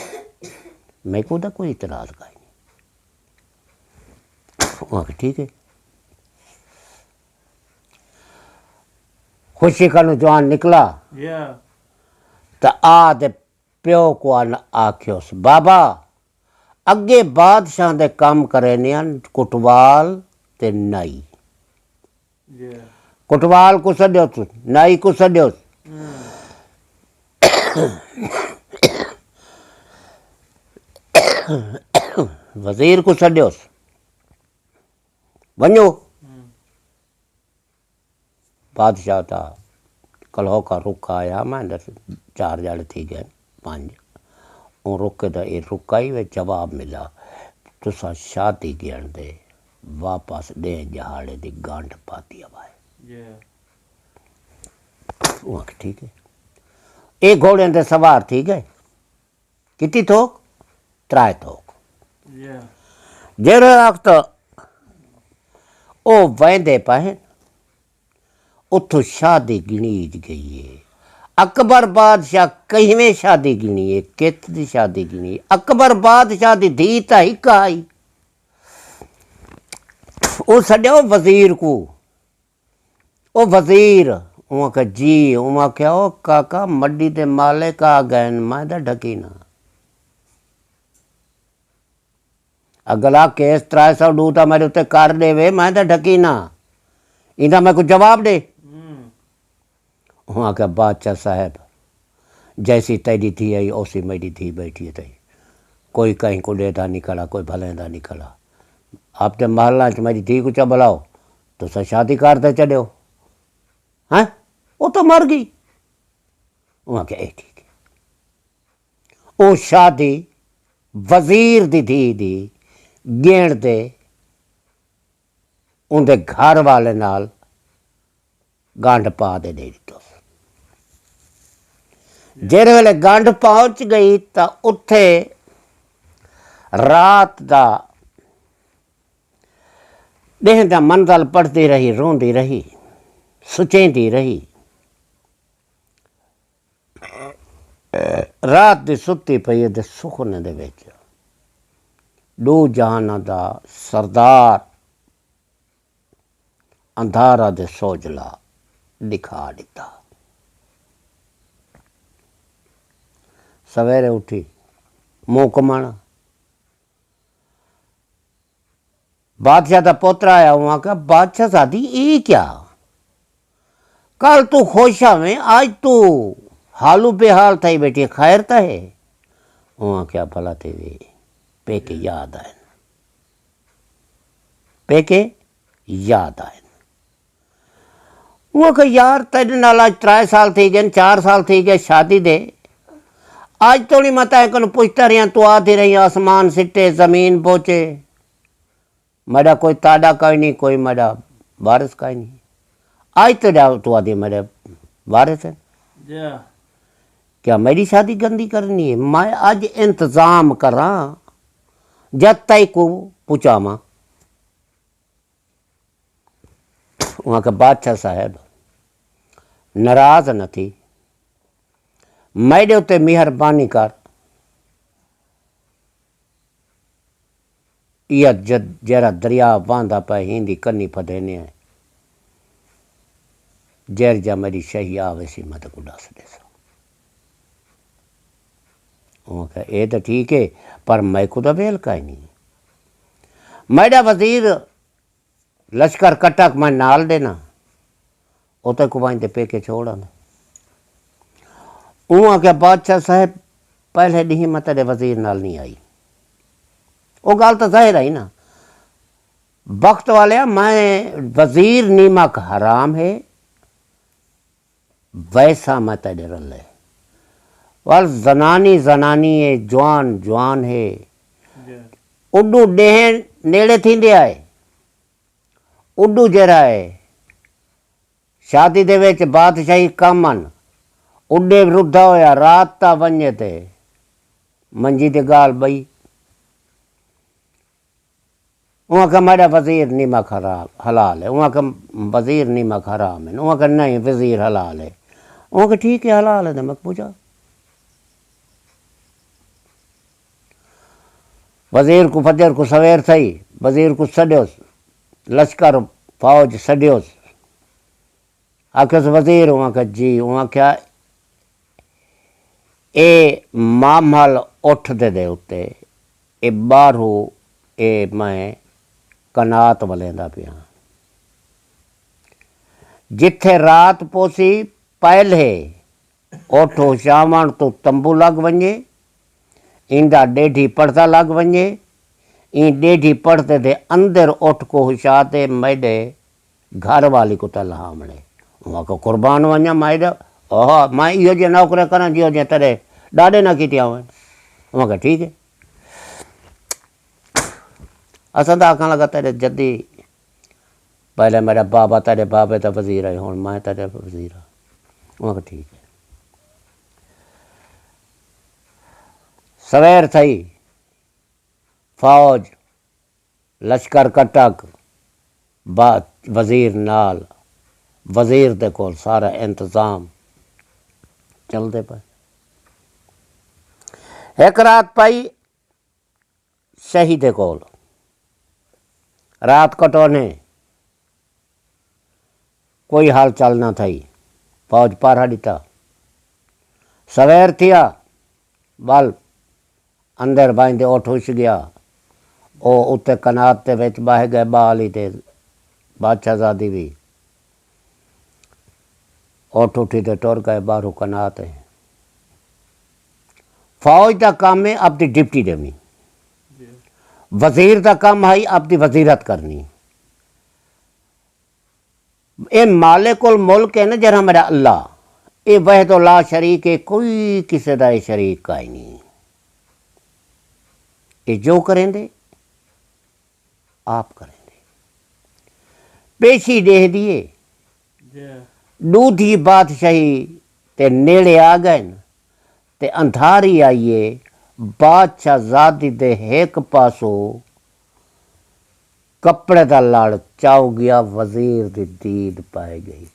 मैं को कोई इतराज का ही नहीं। वहां ठीक है, खुशी का जवान निकला तो आ दे प्यो को आख्योस, बाबा अगे बादशाह दे काम करे ने कुटवाल ते नाई। कुटवाल को सद्योस, नाई को सद्योस। वजीर को सद्योस, वञो। बादशाह था कलहो का रुख आया, मैं 4 जड़ थी गए 5, और रुके तो ये रुका ही वे जवाब मिला, तुसा शादी गिण दे वापस दे जहाड़े दी गांठ पाती हवाए। ठीक है, एक घोड़े दे सवार थी गए, कितनी थोक 3 थोक। जेरे वक्त ओ वेंदे पाए उतो शादी गिणीज गई है। अकबर बादशाह कईवें शादी गिणी है, कित दी शादी गिणी। अकबर बादशाह दी धी ताई आई, वो सड्यो वजीर को, ओ वजीर उहाँ का जी उहाँ क्या ओ काका मड्डी दे माले का गैन मैं दा ढकी ना अगला केस 300 डूटा मेरे उत्ते कर देवे मैं दा ढकी ना इंदा मैं कुछ जवाब दे वहाँ का बादशाह साहब जैसी तेरी थी आई ओसी मेरी थी बैठी है तई कोई कहीं को लेदा निकला कोई भलेंदा निकला आपने महल्ला च मेरी धी को चबलाओ तो सा शादी करते चलो हैं वो तो मर गई वहाँ के ठीक है वो शादी वजीर दी धी दी गेण दे उनके घर वाले नाल गंढ पा दे दी जेरे वेले गंढ पहुंच गई तो उत्थे रात दा देहदा मंजल पढ़ती रही रोंदी रही सुचेंदी रही रात दी सुती पई दे सुखने दे विच दो जहाना दा सरदार अंधारा दे सोजला दिखा दिता सवेरे उठी मुंह कमाना बादशाह का पोतरा आया वहां का बादशाह सादी ये क्या कल तू खुश में आज तू हालू बेहाल थी बेटी खैर था है वहां क्या भला थे वे पेके याद आए पेके याद आए वहां का यार तेरे नाल आज 3 साल थी गए 4 साल थी गए शादी दे आज थोड़ी मता कन पूछता रही तू आती रही आसमान सिट्टे जमीन पहुंचे मेरा कोई ताड़ा का ही नहीं कोई मेरा वारिस का ही नहीं आज तो जाओ तू आदि मेरे वारिस है क्या मेरी शादी गंदी करनी है मैं आज इंतजाम करा जब तक को पूछा मां वहां का बादशाह साहब नाराज न थी मेरे उत्ते मेहरबानी कर यह जरा दरिया बांधा पे हिंदी कन्नी फदेने है जर जा मेरी सही आवे सी मत को दस दे ये तो ठीक है पर मैं को तो वेल का ही नहीं मेरा वजीर लश्कर कटक मैं नाल देना उते को वाइंदे पेके छोड़ा वहाँ के बादशाह साहब पहले डी मैं तेरे वजीर नाल नहीं आई वो गल तो जाहिर आई ना वक्त वाले मैं वजीर नीमक हराम है वैसा मैं तेरे रल है वाल जनानी जनानी है जवान जवान है उड्डू डेह नेड़े थींदे आए उड्डू जरा है शादी दे विच बादशाही कम आन उड्डे रुधा होया रात ता वञे ते मंजी ते गाल बई वहाँ का मेरा वजीर नीमक हलाल है वहाँ का वजीर नीमक हराम है वहाँ का नहीं वजीर हलाल है वहाँ का ठीक है हलाल है नमक पूछा वजीर को फजर को सवेर थी वजीर को सॾियोस लश्कर फौज सॾियोस आखियोस वजीर वहाँ का जी वहाँ क्या ए मामल उठ दे उत्ते ए बारू ए मैं कनात वलेंदा पिया जिथे रात पोसी पहले ओठो शामण तो तंबू लग वञे इंदा डेढ़ी पड़ता लग वञे इन डेढ़ी पड़ते दे अंदर उठ को हुशाते मैडे घर वाली को तलहामणे वहाँ को कुर्बान वञा मैडे ओह मैं इहो जे नौकरी करा जियो जे तेरे ॾाढे न किटिया वञ वहाँ का ठीक है असां तो आखन लगा तेरे जद्दी पहले मेरा बाबा तेरे बाबे तो वजीर है हूँ मैं तेरे वजीर हाँ वहाँ का ठीक है सवेर थी फौज लश्कर कटक बात वजीर नाल वजीर दे कोल सारा इंतजाम चलते पे एक रात पाई शहीद कोल रात कटोने कोई हाल चाल ना थई। फौज पारा ॾिठा, सवेर थिया, बल अंदर बांधे उठ उछ गया। ओ उत्ते कनात ते विच बाह गए बाली ते बादशाहजादी भी उठ उठी ते टुर गए बाहरों कनात। फौज का काम है अपनी डिप्टी देनी, वजीर का काम है अपनी वजीरत करनी। ये मालिकुल मुल्क है ना जरा मेरा अल्लाह, ये वह तो ला शरीक है, कोई किसी का शरीक का ही नहीं। ये जो करेंगे आप करेंगे। पेशी दे दिए, दूधी बादशाही ते नेड़े आ गए न, ते अंधारी आइए। बादशाहजादी दे एक पासो कपड़े का लड़ चाउ गया, वजीर दी दीद पाई गई।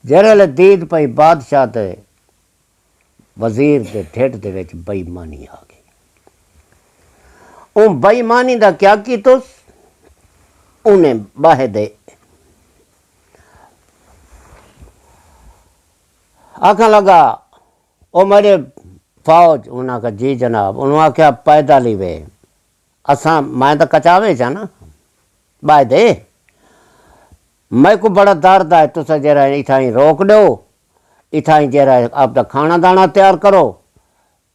जरल दीद पई बादशाह ते वजीर दे ढिड दे विच बेईमानी आ गई। उन बेईमानी दा क्या की तुस, उन्हें बाहे दे आखन लगा, ओ मेरे फौज। उन्हें कहा जी जनाब। उन्होंने आख्या पैदल ही वे, असा मैं तो कचावे चा ना बाय दे, मैं को बड़ा दर्द है। तुस जरा इथा ही रोक दो, इथा ही जरा आपका खाना दाना तैयार करो,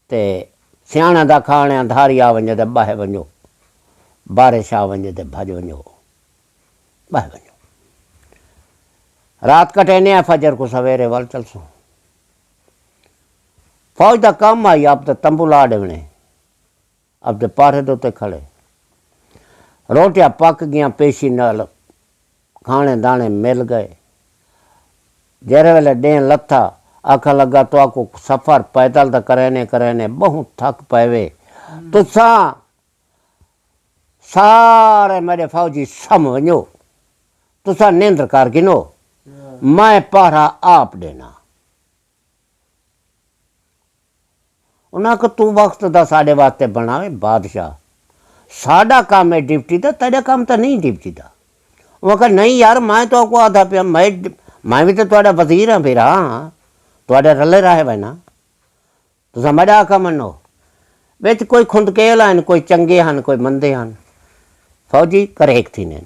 ते सियाणा दा खाने अंधारी आ वञे ते बाहे वञो, बारिश आ वञे ते भज वञो, बाहे वञो। रात कटेने फजर को सवेरे वल चलसो। फौज का काम आई आप तो तंबू ला देने, अब तो पारे दो ते खड़े। रोटियां पक गया, पेशी नाल खाने दाने मिल गए। जेरे वेले डेन लथा, आखा लगा तो आको सफर पैदल तो करेने करेने बहुत थक पावे। तुसा सारे मेरे फौजी सम वञो, तुसा निंद्र कर गिनो, मैं पहरा आप देना। उन्हें कहा तू वक्त दा साढ़े वास्ते बनावे बादशाह, साडा काम है डिप्टी का, तेरा काम तो नहीं डिप्टी का। वो कहा नहीं यार, मैं तो आपको आधा पिया, मैं भी तो थोड़ा वजीर हाँ, फिर हाँ थोड़े रले रहे भाई ना, तुसा मेरा आका मनो। बिच कोई खुंदकेल हैं, कोई चंगे हैं, कोई मंदे हैं। फौजी करेक थी ने।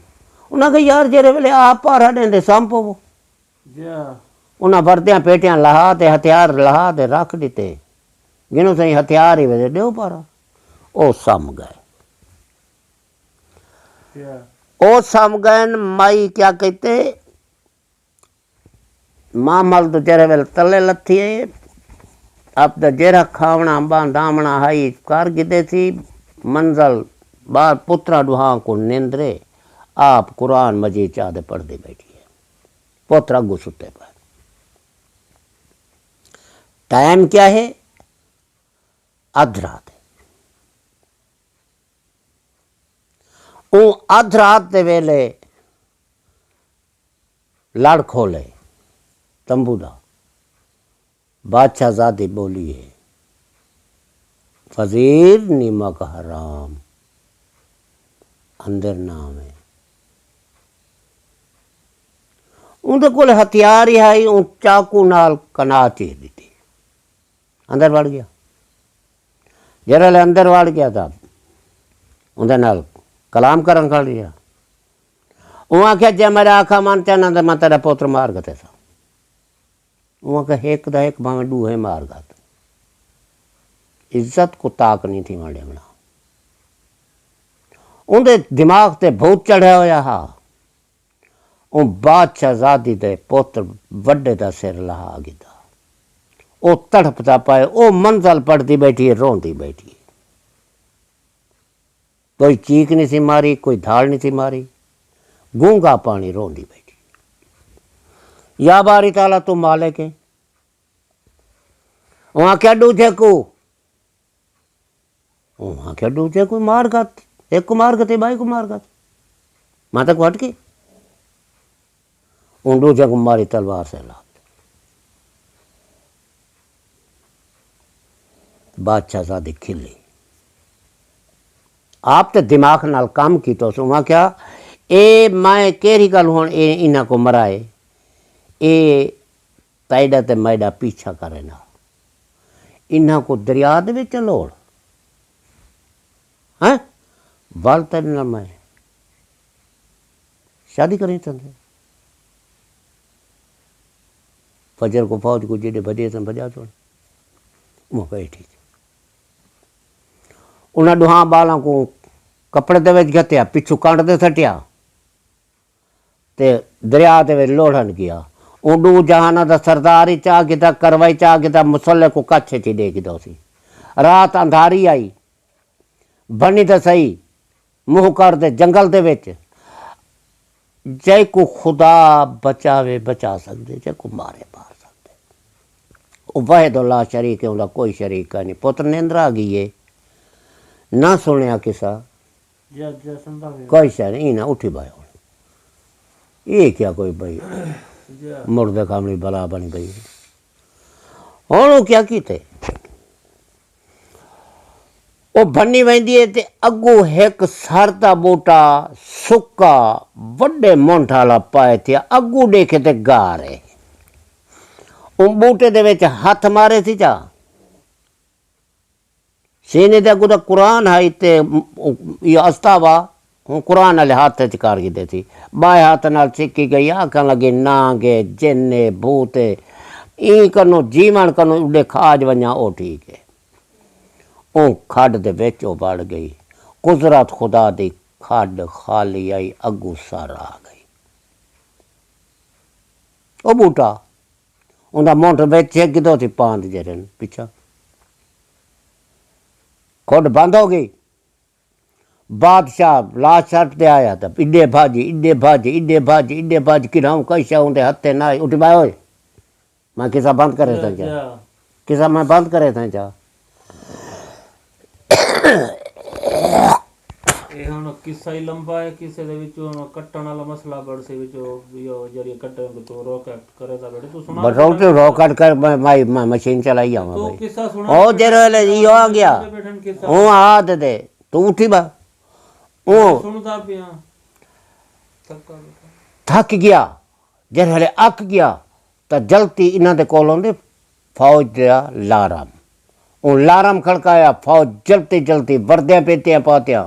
उन्हें कहा यार जेरे वेले आप पहरा देंदे संभो। उन्हें वर्दियां पेटियां लहा ते हथियार लहा ते रख दिते, गिनो सही हथियार ही वे दो पारा। ओ सम गए, ओ सम गए। माई क्या कहते, मां मल तो जेरे वेल तले लथी है, अब तो जेरा खावना दामना हाई कर गिदे थी। मंजल बार पुत्रा दुहा को निंद्रे, आप कुरान मजीद चाहते पढ़ती बैठी है, पुत्र अगू सुते पर। टाइम क्या है, अधरात है। अधरात दे वेले लड़ खोले तंबू दा। बादशाहजादी बोली है, वजीर नीमक हराम अंदर नाम है। उनके कोल हथियार ही है, उन चाकू नाल कना चीर दी, अंदर वड़ गया। जरा ले अंदर वड़ गया था, उनके नाल कलाम करन खड़ गया। वो आख्या जे मेरा आखा मन चाहना तो मैं तेरा पुत्र मार गते था। वो आख्या एक दा एक भावे डूहे मार गत। इज्जत को ताक नहीं थी माड़े बना। उनके दिमाग ते भूत चढ़िया होया हा। उन बादशाहजादी दे पुत्र वड्डे दा सिर लहा गिदा। ओ तड़पता पाए, ओ मंजल पड़ती बैठी है, रोंदी बैठी है। कोई चीख नहीं सी मारी, कोई धाड़ नहीं सी मारी, गूंगा पानी रोंदी बैठी। या बारी ताला तू मालिक है, वहां क्या दूजे को, वहां क्या दूजे को मार गत, एक को मार गते, बाई को मार गत, माता को हटके उन दूजे को मारी तलवार से ला। बादशाहजादी खिली। आप तो दिमाग नाल काम की तो वहां क्या ए मैं केरी गल हुण ए इन्हां को मराए ए तैडा ते मैडा पीछा करे ना इन्हां को दरिया दे विच लोड़ हैं बल तेरे नाल मैं शादी करें तंदे फजर को फौज को जेडे बजे सन बजा तो वो कहे ठीक उन्हें दुहा बालों को कपड़े दे विच गत्या पिछू कंड ते सटिया ते दरिया दे विच लोढ़न गया उडू जहाना दा सरदार ही चाह किता करवाई चाह किता मुसल्ले को कच्छ च दे किता सी रात अंधारी आई बनी तो सही मुँह कर दे जंगल दे विच जय को खुदा बचावे बचा सकते जय को मारे मार सकते वाहिदुल्ला शरीक है उनका कोई शरीक नहीं पुत्र निंद्रा आ गई है ना सुनिया किसा कोई शर नहीं ना उठी भाई ये क्या कोई भाई मुर्दे खामनी बला बन गई हूँ क्या कीते वो भन्नी वेंदी है ते अगू एक सर दा बूटा सुक्का वड्डे मुंठ वाला पाए थे अगू देखे ते गार है उन बूटे दे विच हथ मारे थी चा सीने दे अगू दा कुरान है ते ये अस्तावा हूँ कुरान वाले हाथ च कर गिते थी बाएं हाथ नाल सिक्की गई आखन लगी नांगे जिन्ने भूते ई कनो जीवन कनो उडे खाज वञा ओ ठीक है ओ खड दे विच ओ वड़ गई कुदरत खुदा दी खड खाली आई अगू सर आ गई ओ बूटा उनका मुंठ विच किदो थी पांद जरन पिछा खुड बंद हो गई बादशाह लाश छट दे आया था इडे भाजी इडे भाजी इडे भाजी इडे भाजी किराऊं कैसा उनके हत्थे ना उठ बाय मैं किसा बंद करे था जा किसा मैं बंद करे था जा ਇਹ ਹੁਣ ਕਿੱਸਾ ਹੀ ਲੰਬਾ ਹੈ ਕਿਸੇ ਦੇ ਵਿੱਚੋਂ ਕੱਟਣ ਵਾਲਾ ਮਸਲਾ ਬੜ ਸੇ ਵਿੱਚੋਂ ਇਹ ਜਰੀਏ ਕੱਟਣ ਤੋਂ ਰੋਕ करे था बेटे तू सुना बताओ तो रॉक कट कर मैं मशीन चलाई आऊंगा तो भाई किस्सा सुना ओ जेरे यो आ गया ओ हाथ दे तू उठी बा ओ सुनता पिया थक गया जेरे अक गया तो जलती इन्हां दे कोलों दे फौज दा लारम ओ लारम खड़काया फौज जलती जलती वर्दियां पेतियां पातियां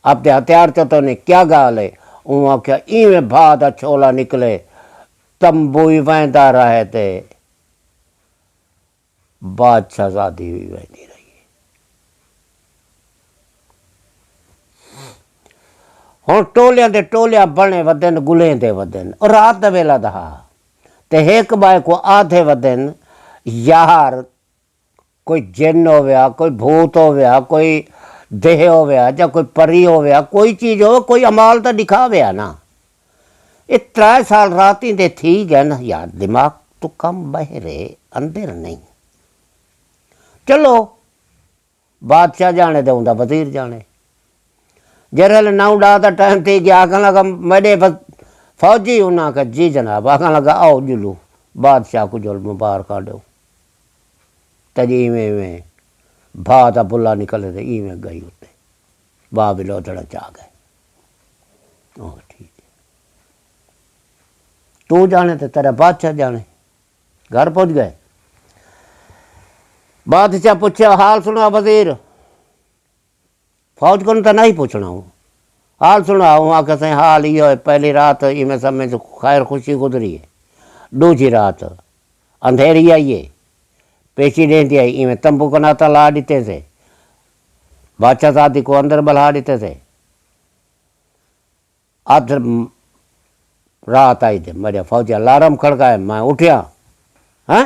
अपने हथियार चो तो ने क्या गाल है ऊ आख्या इवें भा दा छोला निकले तंबू ही वहदा रहे थे बादशाह शादी भी वहदी रही हुण टोलियां दे टोलियां बने वदन गुले दे वदन और रात दा वेला दा ते एक बाय को आधे वदन यार कोई जिन हो गया कोई भूत हो गया कोई देह हो गया या कोई परी हो गया कोई चीज हो कोई अमाल तो दिखा गया ना ये 3 साल राती दे थी गए ना यार दिमाग तो कम बहरे अंदर नहीं चलो बादशाह जाने दे उनका वजीर जाने जरल 9 डा का टाइम थी गया आखन लगा मेरे फौजी उन्हें का जी जनाब आखन लगा आओ जुलू बादशाह को जुल मुबारक दो तजी इवें भा दा बुला निकले थे इवें गई उत्ते बा भी लोधड़ा चा गए ओ ठीक है तू जाने तो तेरा बादशाह जाने घर पहुंच गए बादशाह पूछा हाल सुना वजीर फौज को तो नहीं पूछना हूँ हाल सुना हूँ आके सही हाल ये है पहली रात इवें सब में खैर खुशी गुजरी है दूसरी रात अंधेरी आई है पेशी देती आई इवें तंबू को नाता ला देते थे बादशाह शादी को अंदर बला देते थे अध रात आई थे मेरे फौजी अलार्म खड़काए मैं उठिया हैं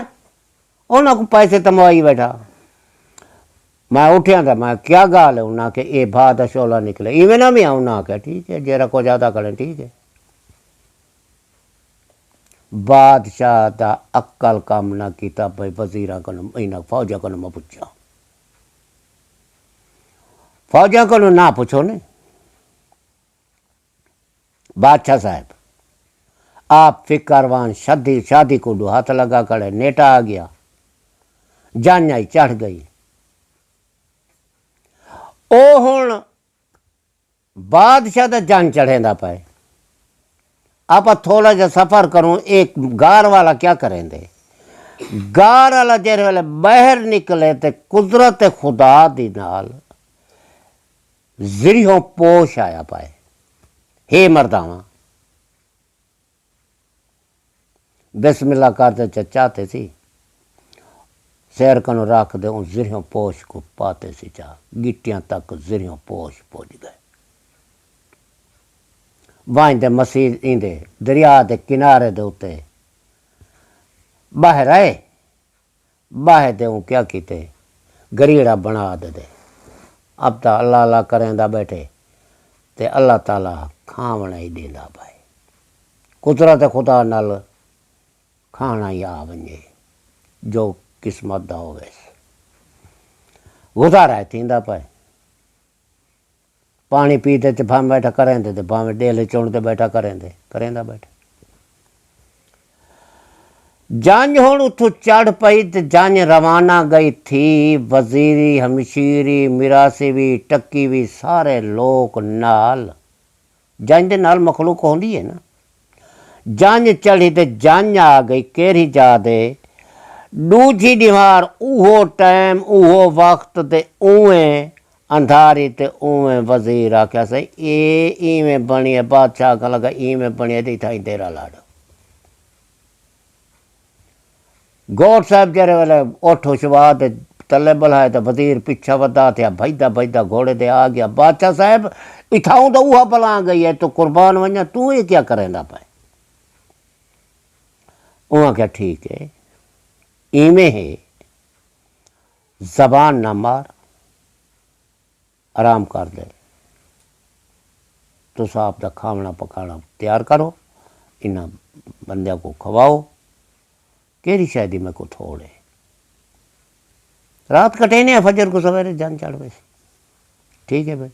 उन्होंने को पैसे तमवाई बैठा मैं उठिया था मैं क्या गाल है उन्हें के ये भा दा शोला निकले इवें ना भी उन्हें के ठीक है जेरा को ज़्यादा करें ठीक है बादशाह दा अक्ल काम ना किया भाई वजीरा को इन्हें फौजा को मैं पूछा फौजा को ना पूछो ने बादशाह साहब आप फिक्रवान शादी शादी को दो हाथ लगा करे नेटा आ गया जान आई चढ़ गई ओ हुण बादशाह दा जान चढ़ेंदा पाए आप थोड़ा जा सफ़र करूँ, एक गार वाला क्या करेंगे, गार वाला जेरे वाले बाहर निकले तो कुदरत खुदा दी नाल ज़रियों पोश आया पाए, हे मरदावा बिस्मिल्लाह करते चाहते सी, सैर कनो रख दे उन ज़रियों पोश को पाते सी, चाह गिट्टियां तक ज़रियों पोश पहुँच गए। वाइंदे मसीह इंदे दरिया के किनारे दे उत्ते बाहर आए, बाहर दे क्या किते गरीड़ा बना दे। अब तो अल्लाह अल्लाह करेंदा बैठे ते अल्लाह ताला खावना ही देंदा पाए, कुदरत खुदा नाल खाना ही आ वञे जो किस्मत दा होवे, गुजारा थींदा पाए। पानी पीते तो भावें बैठा करेंदे ते भावें डेले चुनते बैठा करेंदा बैठा। जंज हुण उथों चढ़ पई ते जंज रवाना गई थी, वजीरी हमशीरी मिरासी भी टक्की भी सारे लोग नाल, जंज दे नाल मखलूक होंदी है ना। जंज चढ़ी ते जंज आ गई केरी जा दे, दूजी दीवार उहो टाइम उहो वक्त ते उवें अंधारी ते उवें वजीर आख्या सही ए इवें बनिए, बादशाह का लगा इवें बनिए दी थाई तेरा लाड़। गौर साहब जरे वाले उठो शवा ते तले बलाए तो वजीर पिछा वदा थे, भजदा भजदा घोड़े दे आ गया। बादशाह साहब इथाऊं तो उहा बला गई है, तो कुर्बान वञा, तू ये क्या करेंदा पाए। उहा क्या ठीक है, इवें है, जबान ना मार, आराम कर दे, तुस आप दा खावना पकाना तैयार करो, इन्हां बंदे को खवाओ, केरी शायदी में को थोड़े रात कटे ने फजर को सवेरे जान चढ़ वैसे ठीक है भाई।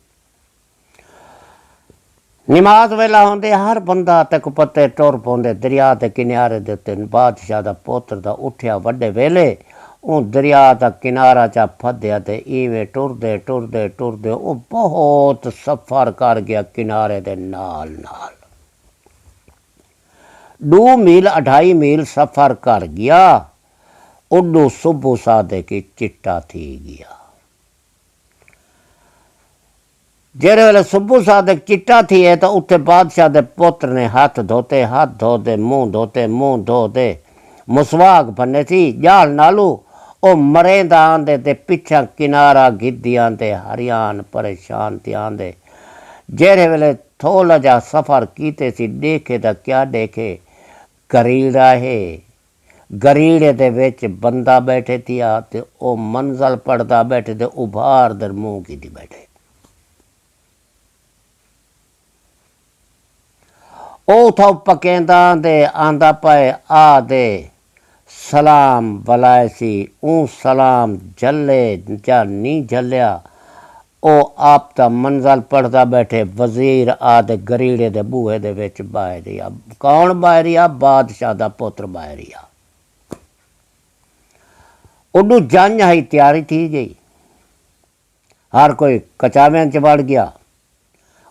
नमाज वेला होंदे हर बंदा तक पत्ते टुर पौंदे दरिया के किनारे दे उत्ते। बादशाह दा पुत्र दा उठिया वड्डे वेले उन दरिया दा किनारा चा फद्या ते इवें टुरदे टुरदे टुरदे वो बहुत सफ़र कर गया किनारे दे नाल नाल, 2 मील 2.5 मील सफ़र कर गया, उडू सुबह सादे की चिट्टा थी गया। जेरे वेले सुबह सादे चिट्टा थी है तो उत्थे बादशाह दे पुत्र ने हाथ धोते मुँह धोते मुसवाक बने थी जाल नालू ओ मरेंदा आंदे ते पिछा किनारा गिद्दी आंदे हरियान परेशान थी आंदे। जेरे वेले थोड़ा जा सफ़र कीते सी देखे तो क्या देखे, गरीड़ा है, गरीड़े दे विच बंदा बैठे थी ते ओ मंजल पड़दा बैठे ते उभार दर मुँह की थी बैठे। ओ था पकेंदा दे आंदा पाए आ दे सलाम बलाए सी, ऊ सलाम झले जा नहीं झलिया, ओ आप ता मंजल पढ़दा बैठे वजीर आ दे गरीड़े दे बूहे दे विच बाहरिया। कौन बाहरिया? बादशाह दा पुत्र बाहरिया। उडू जंज ही तैयारी थी गई, हर कोई कचावें च वड़ गया,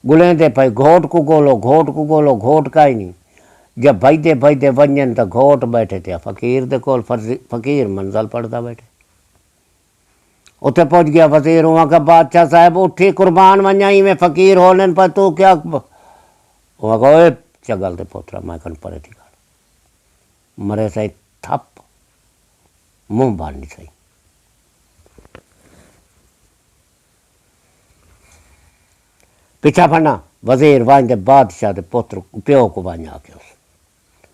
गुलेंदे भाई घोट को गोलो घोट का ही नहीं। जब भजदे भजदे वंजन तो घोट बैठे थे फकीर दे कोल, फकीर मंजल पढ़दा बैठे। उत्थे पहुंच गया वजीर, वहाँ का बादशाह साहब उठी कुर्बान वंजा में फकीर होने पर तू क्या वहाँ को चगल दे पुत्रा मैं कन परे थी मरे सही थप मुंह बांधनी सही। पीछा फड़ना वजीर वांदे बादशाह दे पुत्र प्यो को वांजा के उस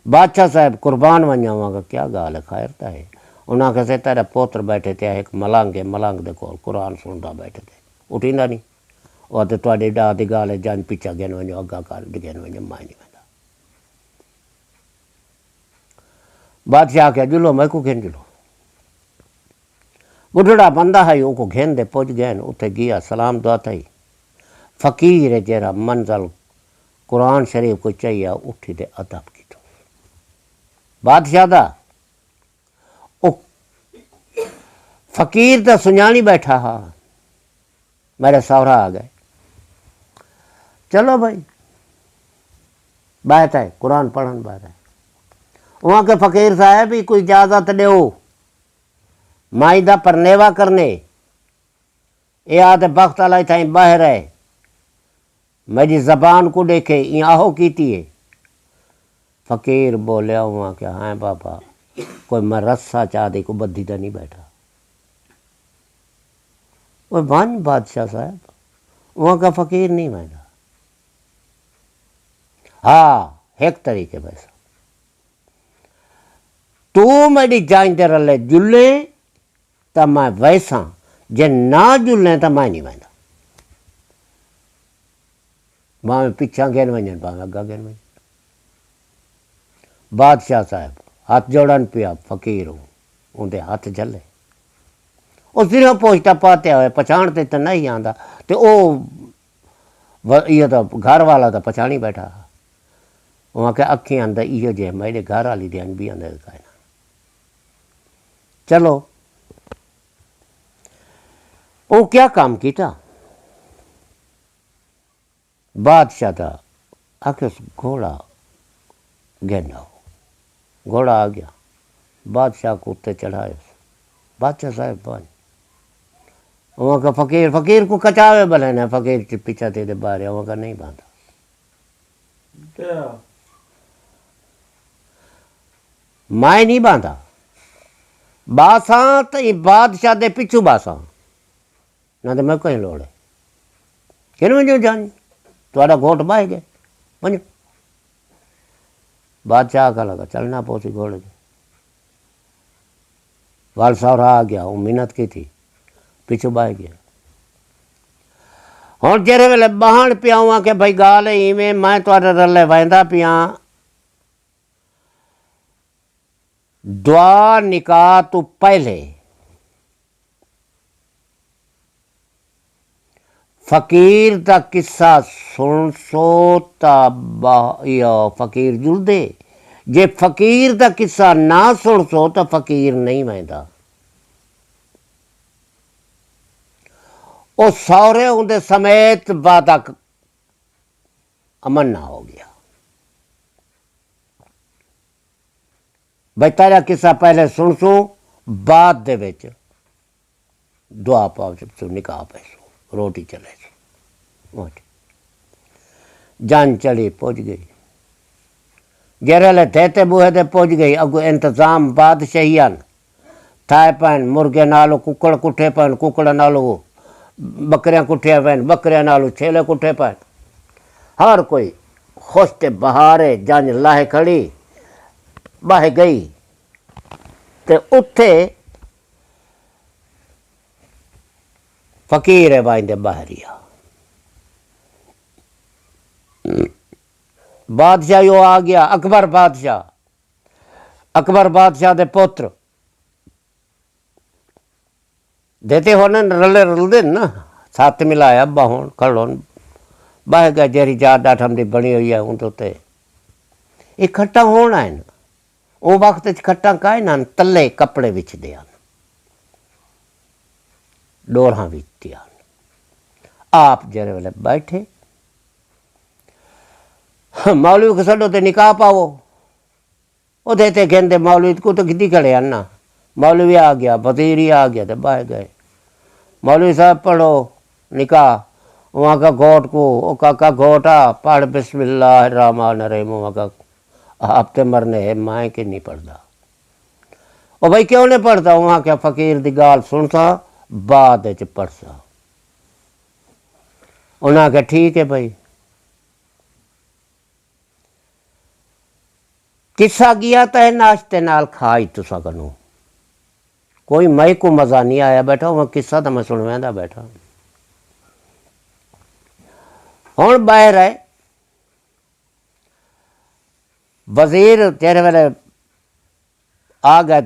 बादशाह साहब कुर्बान वंजा वहाँ का क्या गाल है खैरता है। उन्हें कसे तेरा पुत्र बैठे थे एक मलंग दे कोल कुरान सुनता बैठे थे, उठींदा नहीं वो तो थोड़ी डा की गाल है जन पिछा गिन वजो अगा कर गिन वजो मैं नहीं वह। बादशाह आख्या जुलो मैं को घेन जुलो। बुढ़ड़ा बंदा है वो घेन दे पुज गए उत्थे गया सलाम दुआ थी। फकीर है जरा मंजल कुरान शरीफ को चाहिए उठी दे अदब की तो बादशाह दा फकीर तो सुजानी बैठा हा मेरे सौरा आ गए। चलो भाई बात है कुरान पढ़न बात है। वहाँ के फ़कीर साहब ही कोई इजाज़त दो माई दा परनेवा करने, ये आते बख्त अलाई थाई बाहर है, मेरी जबान को देखे ये आहो कीती है। फ़कीर बोलिया वहाँ क्या हाँ बाबा, कोई मैं रस्सा चाह दे को बद्धी तो नहीं बैठा। वो वन बादशाह साहब वहाँ का फ़कीर नहीं बैठा। हाँ एक तरीके वैसा तू मेरी जान दे रले जुले तो मैं वैसा, जे ना जुले तो मैं नहीं बहना। भावे पिछा गेन वजन भावे अग्गा गेन वजन। बादशाह साहब हाथ जोड़न पिया, फ़कीर हूँ उनके हाथ झले। वो सिर्फ पोछता पाते हुए पछाणते तो नहीं आंदा, तो ये तो घर वाला तो पछाणी बैठा। वहाँ के अखी अंदर इो जे मेरे घर वाली ध्यान भी अंदर का। चलो वो क्या काम किया बादशाह था, आके उस घोड़ा गेंदा, घोड़ा आ गया, बादशाह को उत्ते चढ़ाए। बादशाह साहब बन वहाँ का फ़कीर को कचावे भले ना, फ़कीर पीछा थे बाहर, वहाँ का नहीं बांधा। मैं नहीं बांधा बासा, तो ये बादशाह दे पिछू बासा ना, तो मैं कहीं लोड़े कि वजो जान थोड़ा घोट बह गए वजो। बादशाह का लगा चलना पहुंची घोड़े के, वाल सावरा आ गया, वो मिन्नत की थी, पिछू बह गया। हम जेरे वेले बहन पिया वहाँ के भाई गाल इवें मैं थोड़े रले वहदा पिया, दुआ निकाह तो पहले फ़कीर का किस्सा सुन सो फ़कीर जुड़दे, जे फ़कीर का किस्सा ना सुन सो तो फ़कीर नहीं वहदा। वो सौरे उनके समेत वादा अमन ना हो गया। भाई तेरा किस्सा पहले सुन सो, बाद दे विच दुआ पाओ सो निकाह पैसो रोटी चले सो। जान चढ़ी पहुँच गई, जेरे थे बूहे ते पहुँच गई। अगो इंतजाम बादशाहियान ठाए पैन, मुर्गे नालों कुकड़ कुठे पैन, कुकड़ नालों बकरियां कुठिया पैन, बकरियां नालों छेले कुठे पैन। हर कोई खुश ते बहारे जंज लाहे खड़ी बह गई। ते उत्थे फ़कीर है बाइंदे बाहरिया बादशाह यो आ गया, अकबर बादशाह, अकबर बादशाह दे पुत्र देते हो न रले रलदे ना, साथ मिलाया बाहों खड़ो बह गया। जेरी जात डाठ हमदी बनी हुई है उनते इकट्ठा होना है ना, वो वक्त इकट्ठा का ना तले कपड़े विछदे हैं, डोरा विचते आप जेरे वेले बैठे मौलवी को सडो ते निकाह पावो, वो देते कहते मौलवी को तो कितनी खड़े अन्ना। मौलवी आ गया, वजीरी आ गया, तो बह गए। मौलवी साहब पढ़ो निकाह, वहाँ का घोट को ओ काका घोटा पढ़ बिस्मिल्लाहिर्रहमानिर्रहीम, वहाँ का आप ते मरने है माए के नहीं पढ़ता। ओ भाई क्यों नहीं पढ़ता, वहाँ क्या फ़कीर दी गाल सुनता बाद च पढ़सा। उन्हें आख्या ठीक है भाई। किस्सा गया तो है नाश्ते नाल खाई तुसा कनो, कोई मई को मज़ा नहीं आया बैठा, वह किस्सा तो मैं सुनवादा बैठा। हुण बाहर है वजीर तेरे वेले आ गए,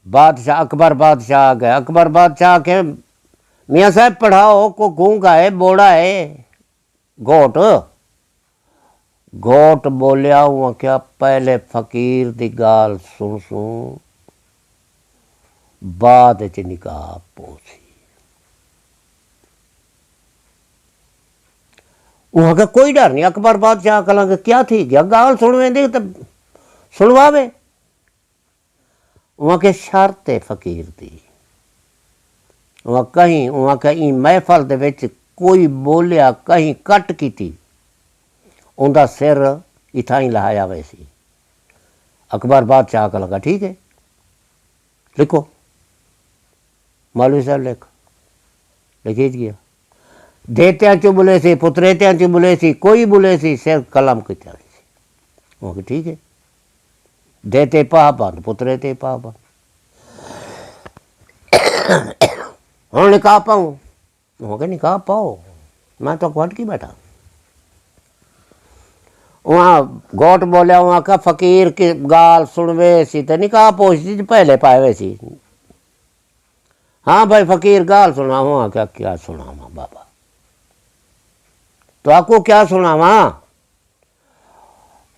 बादशाह अकबर बादशाह आ गए। अकबर बादशाह के मियाँ साहब पढ़ाओ को गूंगा है बोड़ा है घोट। घोट बोलिया हुआ क्या पहले फ़कीर दी गाल सुन सुन बाद च निकाह पोसी। वहाँ का कोई डर नहीं। अकबर बादशाह कला क्या थी गया गाल सुनवेंदी तो सुनवावे। वहाँ के शर्त फकीर थी। वहाँ कहीं वहाँ कहीं महफल दे विच कोई बोलिया कहीं कट की थी उनका सिर इथा ही लहाया वैसी। अकबर बादशाह का लगा ठीक है लिखो। मौलवी साहब लिखी गया। देत्या चु बुले सी पुत्रेत्या चु बुले सी कोई बुले सी सिर कलम की चाली सी। वहाँ ठीक है देते पा बंद पुत्रेते पा बंद। हूँ निकाह पाऊँ वहाँ के निकाह पाओ मैं तो घट की बैठा। वहाँ गोट बोलिया वहाँ का फकीर की गाल सुनवे सी तो निकाह पोछती पहले पाए सी। हाँ भाई फकीर गाल सुना वहाँ क्या क्या सुना बाबा तो आपको क्या सुना वहाँ।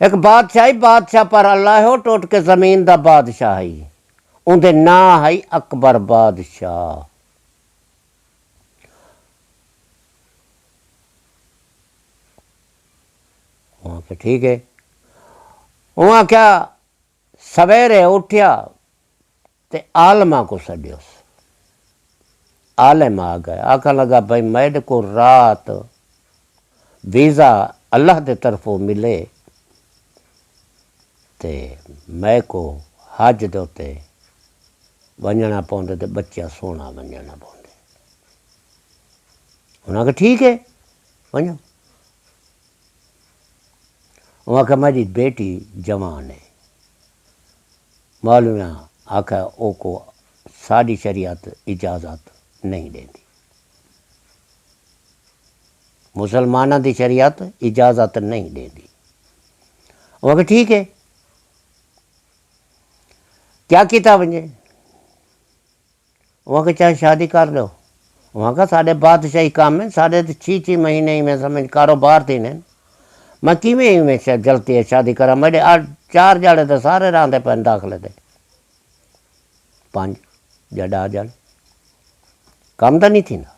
एक बादशाही बादशाह पर अल्लाह हो टोट के जमीन दा बादशाही उनके ना है अकबर बादशाह। वहाँ के ठीक है। वहाँ क्या सवेरे उठिया ते आलमा को सड्योस। आलम आ गए आखा लगा भाई मेरे को रात वीज़ा अल्लाह के तरफों मिले ते मैं को हज दे उत्ते वंजना पौंदे ते बच्चा सोना वंजना पौंदे। उन्होंने कहा ठीक है वंजो। वहाँ का मेरी बेटी जवान है। मौलवियाँ आखा ओ को साड़ी शरीयत इजाज़त नहीं देती। मुसलमाना की शरीयत इजाज़त नहीं देती। वहाँ का ठीक है क्या किया वंजे। वहाँ के चाहे शादी कर लो। वहाँ का साढ़े बादशाही काम है साढ़े 6 महीने ही में समझ कारोबार थी ने मैं किमें में जलती है शादी करा। मेरे 4 जाड़े तो सारे रांदे पैन दाखले थे 5 या 10 जाड़े काम तो नहीं थी ना।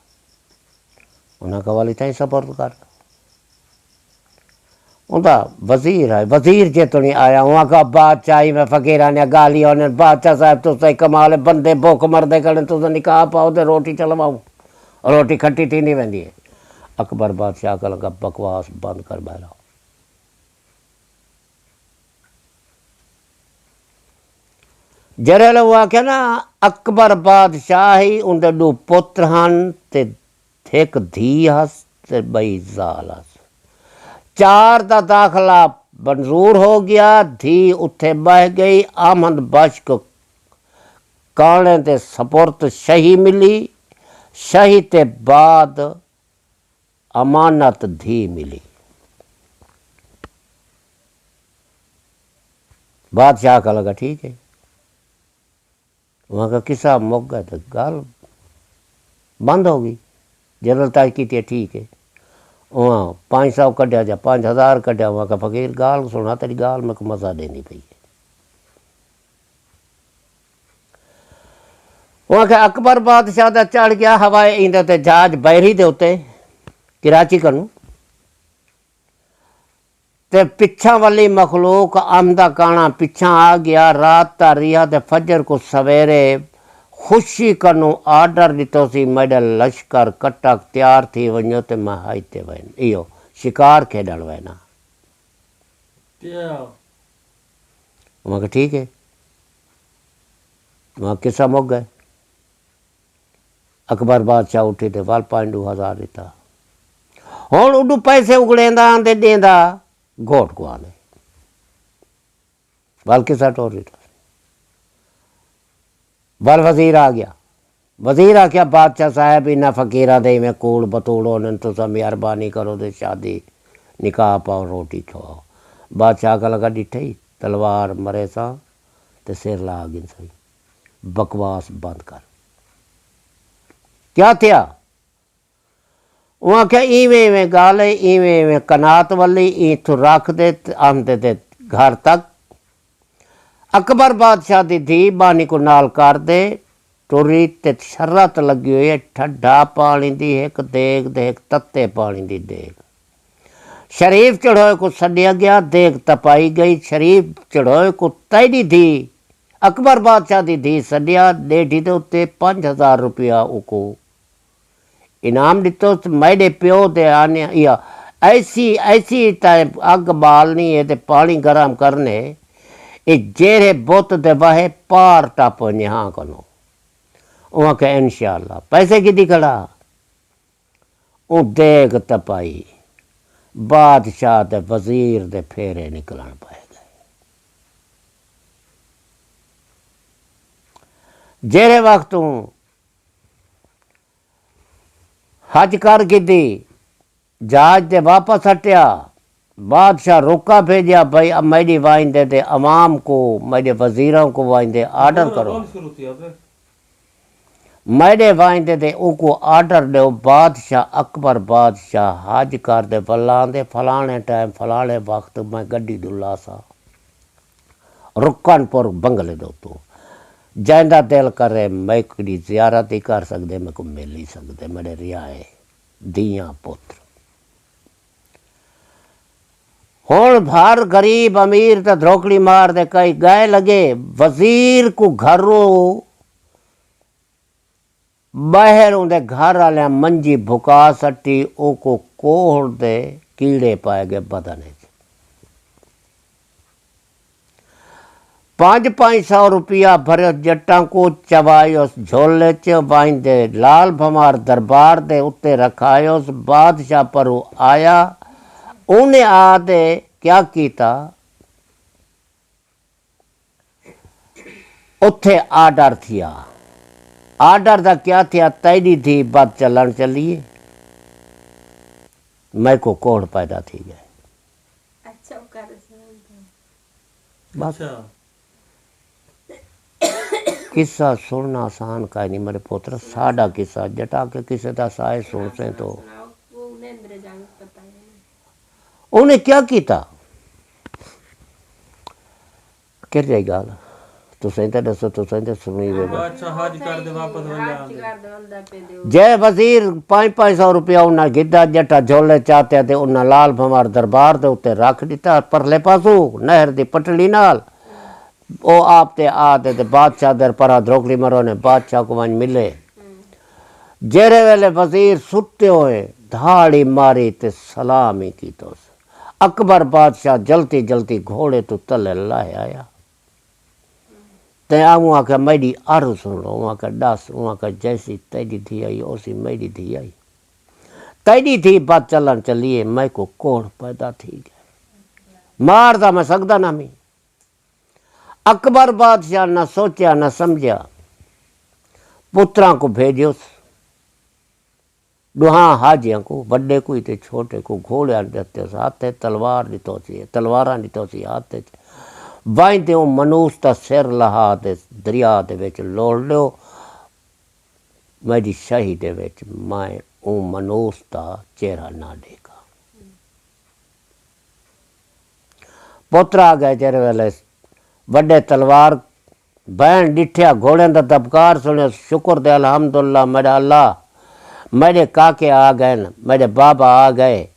उन्हें कवाली ताई सपोर्ट कर उनका वजीर है वजीर जे तो नहीं आया। वहाँ का बादशाही में फकीरा ने गाली और बादशाह साहब तो सही कमाल बंदे भुख मरदे करें तो निकाह पाओ तो रोटी चलवाओ रोटी खट्टी थी नहीं वेंदी है। अकबर बादशाह का लगा बकवास बंद कर बैठा। जरे हुआ क्या ना अकबर बादशाही उनके 2 पुत्र हन ते एक धी हस ते 2 जाल हस। 4 का दाखला मंजूर हो गया। धी उत्थे बह गई। आमद बश्क काने ते सपुर्द शही मिली। शही ते बाद अमानत धी मिली। बादशाह का लगा ठीक है। वहाँ का किस्सा मुक गया तो गाल बंद होगी। जनरल ताज की ठीक है। वहाँ 500 कढ़िया जा 5000 कढ़िया। वहाँ का फकीर गाल सुना तेरी गाल में मजा देनी पई है। वहाँ का अकबर बादशाह का चढ़ गया हवाए इंदे ते जहाज बहरी दे उत्ते कराची कनू ते पिछा वाली मखलूक आमदा काना पिछा आ गया। रात ता रिया ते फजर को सवेरे खुशी कनू आर्डर दितो सी मेरे लश्कर कटक तैयार थी वञो ते मां हाइते वञ इहो शिकार खेॾण वञा। वहाँ का ठीक है। वहाँ किस्सा मुक गए। अकबर बादशाह उठी थे वाल 5,000 दिता। हुण उडू पैसे उगड़ेंदा आंदे देंदा घोट को आने वाल किस्सा टोर दिता। वाल वजीर आ गया। वजीर आख्या बादशाह साहब इन्ना फकीरा दे में कूड़ बतूड़ो ने तुसा मेहरबानी करो दे शादी निकाह पाओ रोटी खवाओ। बादशाह का लगा डिठे ही तलवार मरे सा ते सिर ला गिन सही। बकवास बंद कर क्या थिया। वहाँ क्या इवें इवें गाल इवें इवें कनात वाली इथों रख दे आंदे ते घर तक। अकबर बादशाह दी धी बानी को नाल कर दे टुरी ते शरत लगी हुई है ठंडा पानी दी एक देग ते एक तत्ते पानी दी देग। शरीफ चढ़ोए को सडिया गया, देख तपाई गई। शरीफ चढ़ोए को तैडी थी अकबर बादशाह दी धी सडिया, डेढ़ी दे उत्ते 5000 रुपया उको इनाम दितो। मेरे प्यो दे आने या ऐसी ऐसी टाइप अग बालनी है ते पानी गर्म करने, ये जेरे बुत दे वाहे पार टप यहाँ कनो। वहाँ के इंशाअल्लाह पैसे की दिखड़ा उ देख तपाई, बादशाह दे वजीर दे फेरे निकलन पाए गए। जेरे वक्त हज कर गिदी, जहाज दे वापस हटिया, बादशाह रोका भेजा भाई अब मेरी वाइंदे दे अवाम को, मेरे वजीरों को वाइंदे आर्डर करो, मेरे वाइंदे दे उनको आर्डर दो। बादशाह अकबर बादशाह हज कर दे फलांदे फलाने टाइम फलाने वक्त मैं गड्डी दुला सा रुकनपुर बंगले दो तो जैंदा दिल करे मैं कड़ी जियारत ही कर सकते, मैं को मिल ही सकते मेरे रियाए दियाँ पुत्र। हुण भार गरीब अमीर तो धरोकड़ी मार दे कई गए लगे। वजीर को घरों बाहर उनके घर वाले मंजी भुका सटी, ओको कोहड़ दे कीड़े पाए गए बदन। 500 रुपया भरे जट्टा को चवायोस झोले च बांधे लाल भमार दरबार दे उत्ते रखायोस। बादशाह पर आया, उन्हें आदे क्या कीता, उत्थे आर्डर थिया। आर्डर दा क्या थिया, तैडी थी बात चलन चलिए, मैं को कोड़ पैदा थी गए। बस किस्सा सुनना आसान का नहीं मेरे पुत्र, साडा किस्सा जटा के किसी का साए सुनते तो उन्हें क्या किया कर जाए गाल तुसें तो दसो, तुसें तो सुनी जय वजीर 500 रुपया उन्हें गिद्दा जटा झोले चाहते थे, उन्हें लाल भंवार दरबार दे उत्ते रख दिता परले पासू नहर दी पटड़ी नाल। ओ आप ते आते ते बादशाह दर परा द्रोकड़ी मरो ने बादशाह को वंज मिले। जेरे वेले वजीर सुते हुए धाड़ी मारी ते सलाम ही की तो अकबर बादशाह जल्दी जल्दी घोड़े तो तले लाए आया। ते वहाँ का मेरी आरू सुन लो, वहाँ का दस, वहाँ का जैसी तेरी थी आई उसी मेरी थी आई। तेरी थी बात चलन चलिए, मैं को कोड़ पैदा थी गया, मारदा मैं सकदा ना मी। अकबर बादशाह न सोचा न समझा, पुत्रा को भेजो दुहा हाजिया को, बड़े को ते छोटे को घोड़िया देते हाथे तलवार दितो सी, तलवारा दितो सी हाथे बांधे मनुष्य का सिर लहा ते दरिया दे विच लोड़ लो। मेरी शाही दे विच मैं वो मनुष्य का चेहरा ना देखा। पुत्र आ गए जेरे वेले बड़े तलवार बहन डिठिया घोड़े का दबकार सुने, शुक्र दे अल्हम्दुलिल्लाह मेरा अल्लाह, मेरे काके आ गए, मेरे बाबा आ गए,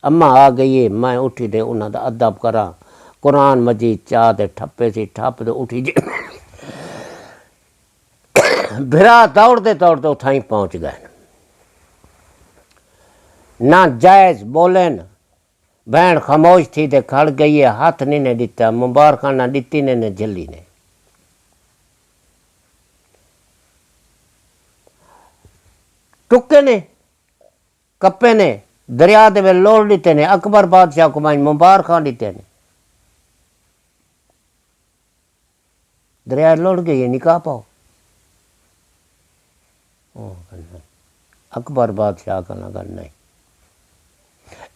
अम्मा आ गई है, मैं उठी दे उन्हों का अदब करा। कुरान मजीद चाह दे ठप्पे सी ठप दे उठी जे भिरा दौड़ते दौड़ते उठाई पहुँच गए। ना जायज बोले न, बहन खामोश थी ते खड़ गई है, हाथ नहीं ने दिता, मुबारक ना दिती ने न झली ने। टुके ने कप्पे ने दरिया दे वे लोड़ दिते ने, अकबर बादशाह को मैं मुबारक दिते ने। दरिया लोड़ गई है, निकाह पाओ। अकबर बादशाह का नगर नहीं,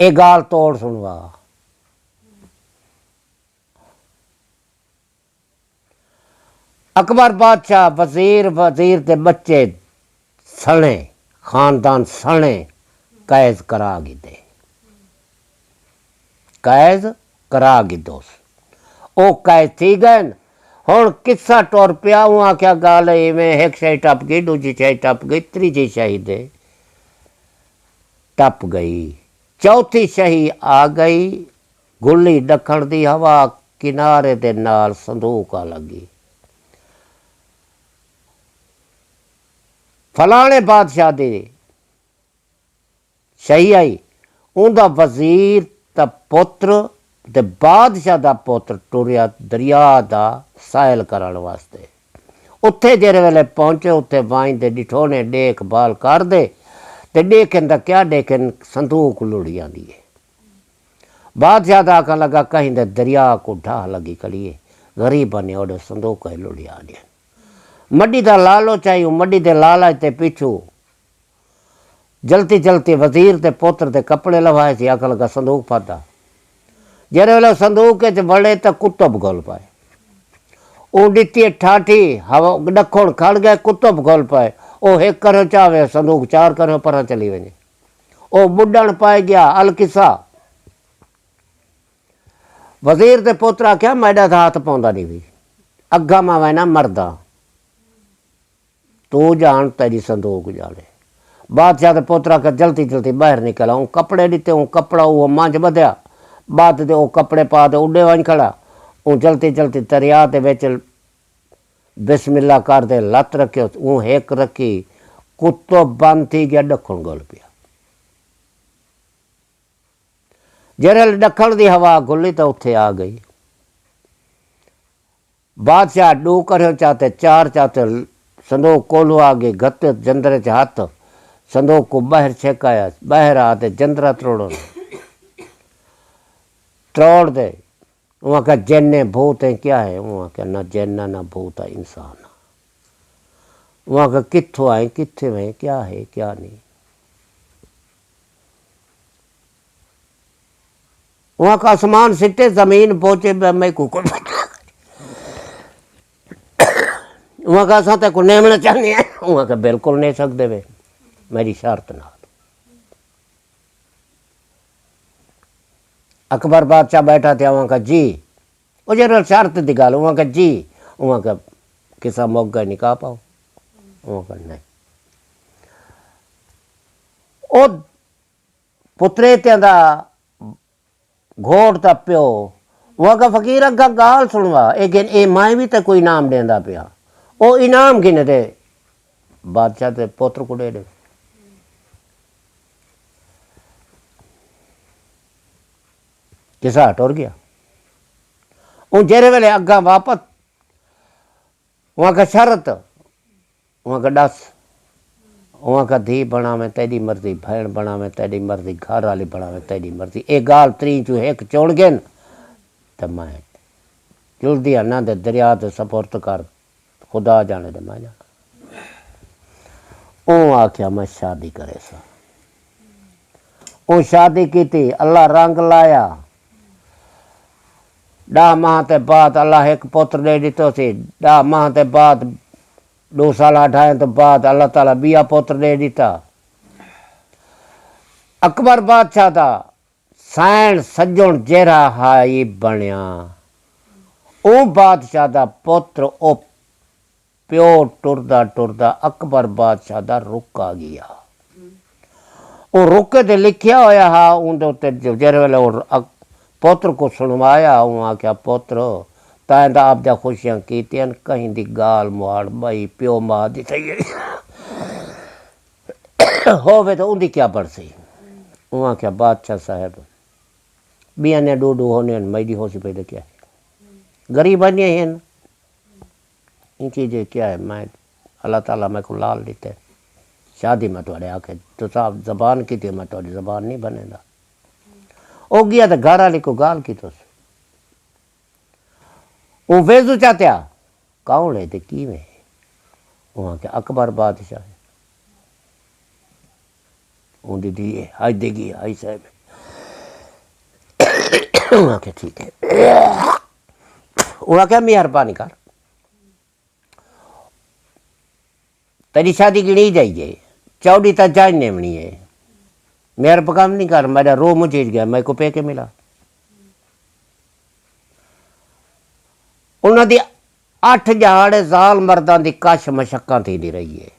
एक गाल तोड़ सुनवा। अकबर बादशाह वजीर वजीर के बच्चे सने खानदान सने कैद करा गिदे, कैद करा गिदोस। ओ कैद थी गए। हुण किस्सा टुर पिया, वहाँ क्या गाल है इवें एक शाही टप गई, दूजी शाही टप गई, तीजी शाही दे टप गई। चौथी शही आ गई, गुल्ली दखण दी हवा किनारे दे नाल संदूक आ लगी। फलाने बादशाह दी शही आई, उनका वजीर दा पुत्र ते बादशाह दा पुत्र टुरिया दरिया दा सायल करन वास्ते। उत्थे जेरे वेले पहुंचे, उत्थे वाइन दे डिठोने देखभाल कर दे ते देखें दा क्या देखें, संदूक लुड़ी आंदी है। बादशाह दा आखन लगा कहीं दे दरिया को ढाह लगी कड़िए, गरीब बने ओडे संदूक लुड़ी आ गया। मड्डी दा लालच आई, मड्डी दे लालच ते पिछू जलती जलती वजीर ते पुत्र दे कपड़े लवाए थे। आखन लगा संदूक फादा। जेरे वेले संदूक च बड़े तो कुत्तब गोल पाए, वो दिती ठाठी हवा डखोण खड़ गए, कुत्तब गोल पाए। वो एक करो चावे संदूक चार करो पर चली वजे। वो बुढ़ण पाए गया अलकिसा। वजीर ते पुत्र आख्या मैडा था हाथ पाउंदा नहीं भी, अग्गा मा वैना मरदा, तू जान तेरी संदूक जाने। बादशाह के पुत्र आख्या जल्दी जल्दी बाहर निकल। हूँ कपड़े दिते, हूँ कपड़ा वो मंझ बध्या, बात दे वो कपड़े पा दे उडे वन खड़ा। हूँ जल्दी जल्दी दरिया के बिच बिस्मिल्ला कर दे लत रखियो, हूँ हेक रखी, कुत्तो बंद थी गया, डखण गोल पिया। जरे डखण की हवा खुली तो उत्थे आ गई। बादशाह डू करो चाहते चार चाहते, संदूक कोलू आ गई, गत्ते जंदरे च हाथ, संदूक को बाहर छेकाया, बाहर आते जंदरा त्रोड़ो त्रोड़ दे। वहाँ का जन्ने भूत है क्या है, वहाँ का ना जन्ना ना भूत है इंसान। वहाँ का कित्थों आए कित्थे में क्या है क्या नहीं। वहाँ का आसमान सिट्टे जमीन पहुंचे, मैं कुकुर वहाँ का साथ को नेमना चाहनी है, वहाँ का बिल्कुल नहीं सकते वे मेरी शर्त ना। अकबर बादशाह बैठा था, वहाँ का जी वो जरा शर्त दी गल, वहाँ का जी, वहाँ का किसा मौका नहीं कहा पाओ, वहाँ का नहीं। ओ पुत्रे त्या घोड़ ता प्यो, वहाँ का फकीर अगा गाल सुनवा, ए मैं भी तो कोई इनाम देंदा पिया। ओ इनाम किने दे, बादशाह ते पुत्र को दे दे। किसा टुर गया। उन जेरे वेले अगा वापस, वहाँ का शरत, वहाँ का दस, वहाँ का धी बनावे तेरी मर्जी, भैन बनावे तेरी मर्जी, घर वाली बनावे तेरी मर्जी। एक गाल त्री चू एक चोड़ गए तो मैं जुलदी आना दे दरिया ते सपुर्द कर, खुदा जाने दे मैं जाना। ओ आख्या मैं शादी करे सा। ओ शादी की थी, अल्लाह रंग लाया। 10 माह ते बाद अल्लाह एक पुत्र दे दितो सी। 10 माह ते बाद 2 साल हटाए तो बाद अल्लाह ताला बिया पुत्र दे दिता। अकबर बादशाह दा सैन सज्जण जेरा हाई बनया, ओ बादशाह दा पुत्र ओ प्यो टुरदा टुरदा अकबर बादशाह दा रुक आ गया। वो रुके ते लिखिया होया हा, उनदे उत्ते जेरे वेले पुत्र को सुनवाया, वो आख्या पुत्र तैं तां आपदा खुशियां कीतियां, कहीं दी गाल मुआड़ बई प्यो मां दी थई होवे तो उनदी क्या बढ़सी। वो आख्या बादशाह साहब बिया ने डू होने मैडी होसी पे क्या है, गरीब बने हैं इन चीज़ें क्या है। मैं अल्लाह ताला मैं को लाल देते शादी में थोड़े आके तो साहब जबान की थी, मैं थोड़ी जबान नहीं बनेगा। ओ गया तो घर वाले को गाल की तो वो वेजू चाहते कौन है तो की में वहाँ के अकबर बादशाह है। उनकी दी आज देगी आई साहब वहाँ के ठीक है। वहाँ क्या मेहरबानी कर तेरी शादी गिनी जाइए, चौड़ी तक जान नेमनी है, मेरा पकाम नहीं कर, मेरा रो मुझे गया, मैं को पे के मिला। उन्होंने 8 जहाड़े जाल मर्दां दी कश मशक्कां थी रही है।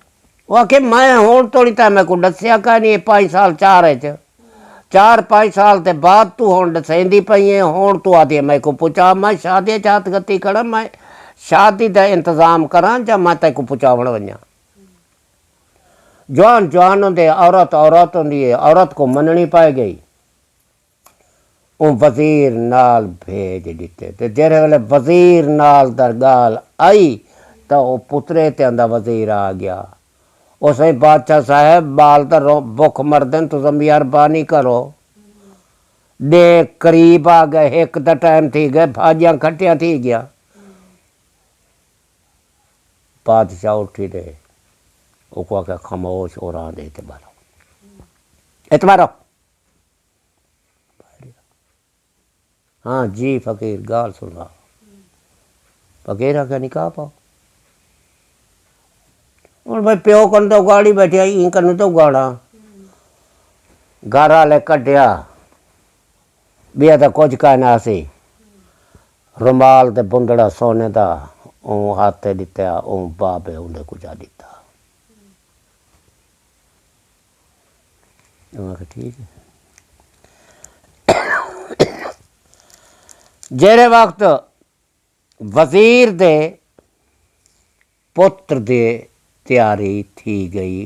वो आखे मैं हूँ तो नहीं था, मैं को दसिया का नहीं 5 साल 4 च 4-5 साल के बाद तू हुण दसेंदी पई है, हुण तू आदि मैं को पुछा मैं शादी चाहत गति करा, मैं शादी का इंतजाम करा या मैं तेको पुचावण वञा। जवान जवान होंदे, औरत औरत होंदी है, औरत को मननी पाई गई। वो वजीर नाल भेज दिते, ते जेरे वेले वजीर नाल दा गाल आई तो वो पुतरे ते आंदा वजीर आ गया। उसे बादशाह साहब बाल तो भुख मरदन, तुम मेहरबानी करो। दे करीब आ गए, एक दा टाइम थी गए, भाजियां खटिया थी गया। बादशाह उठी दे, वो को आके खामोश हो रहा दे एतबारो। हाँ जी फकीर गाल सुन रहा। फकीर आके निकाह पाओ। और भाई प्यो कन तो गाड़ी बैठिया, ई कन तो गाड़ा घर वाले कटिया बिया तो कुछ कहना सी। रुमाल ते बुंदड़ा सोने का हाथ दिता, बाबे उन्हें कुछ दिता। ठीक है। जेरे वक्त वजीर दे पुत्र दे तैयारी थी गई,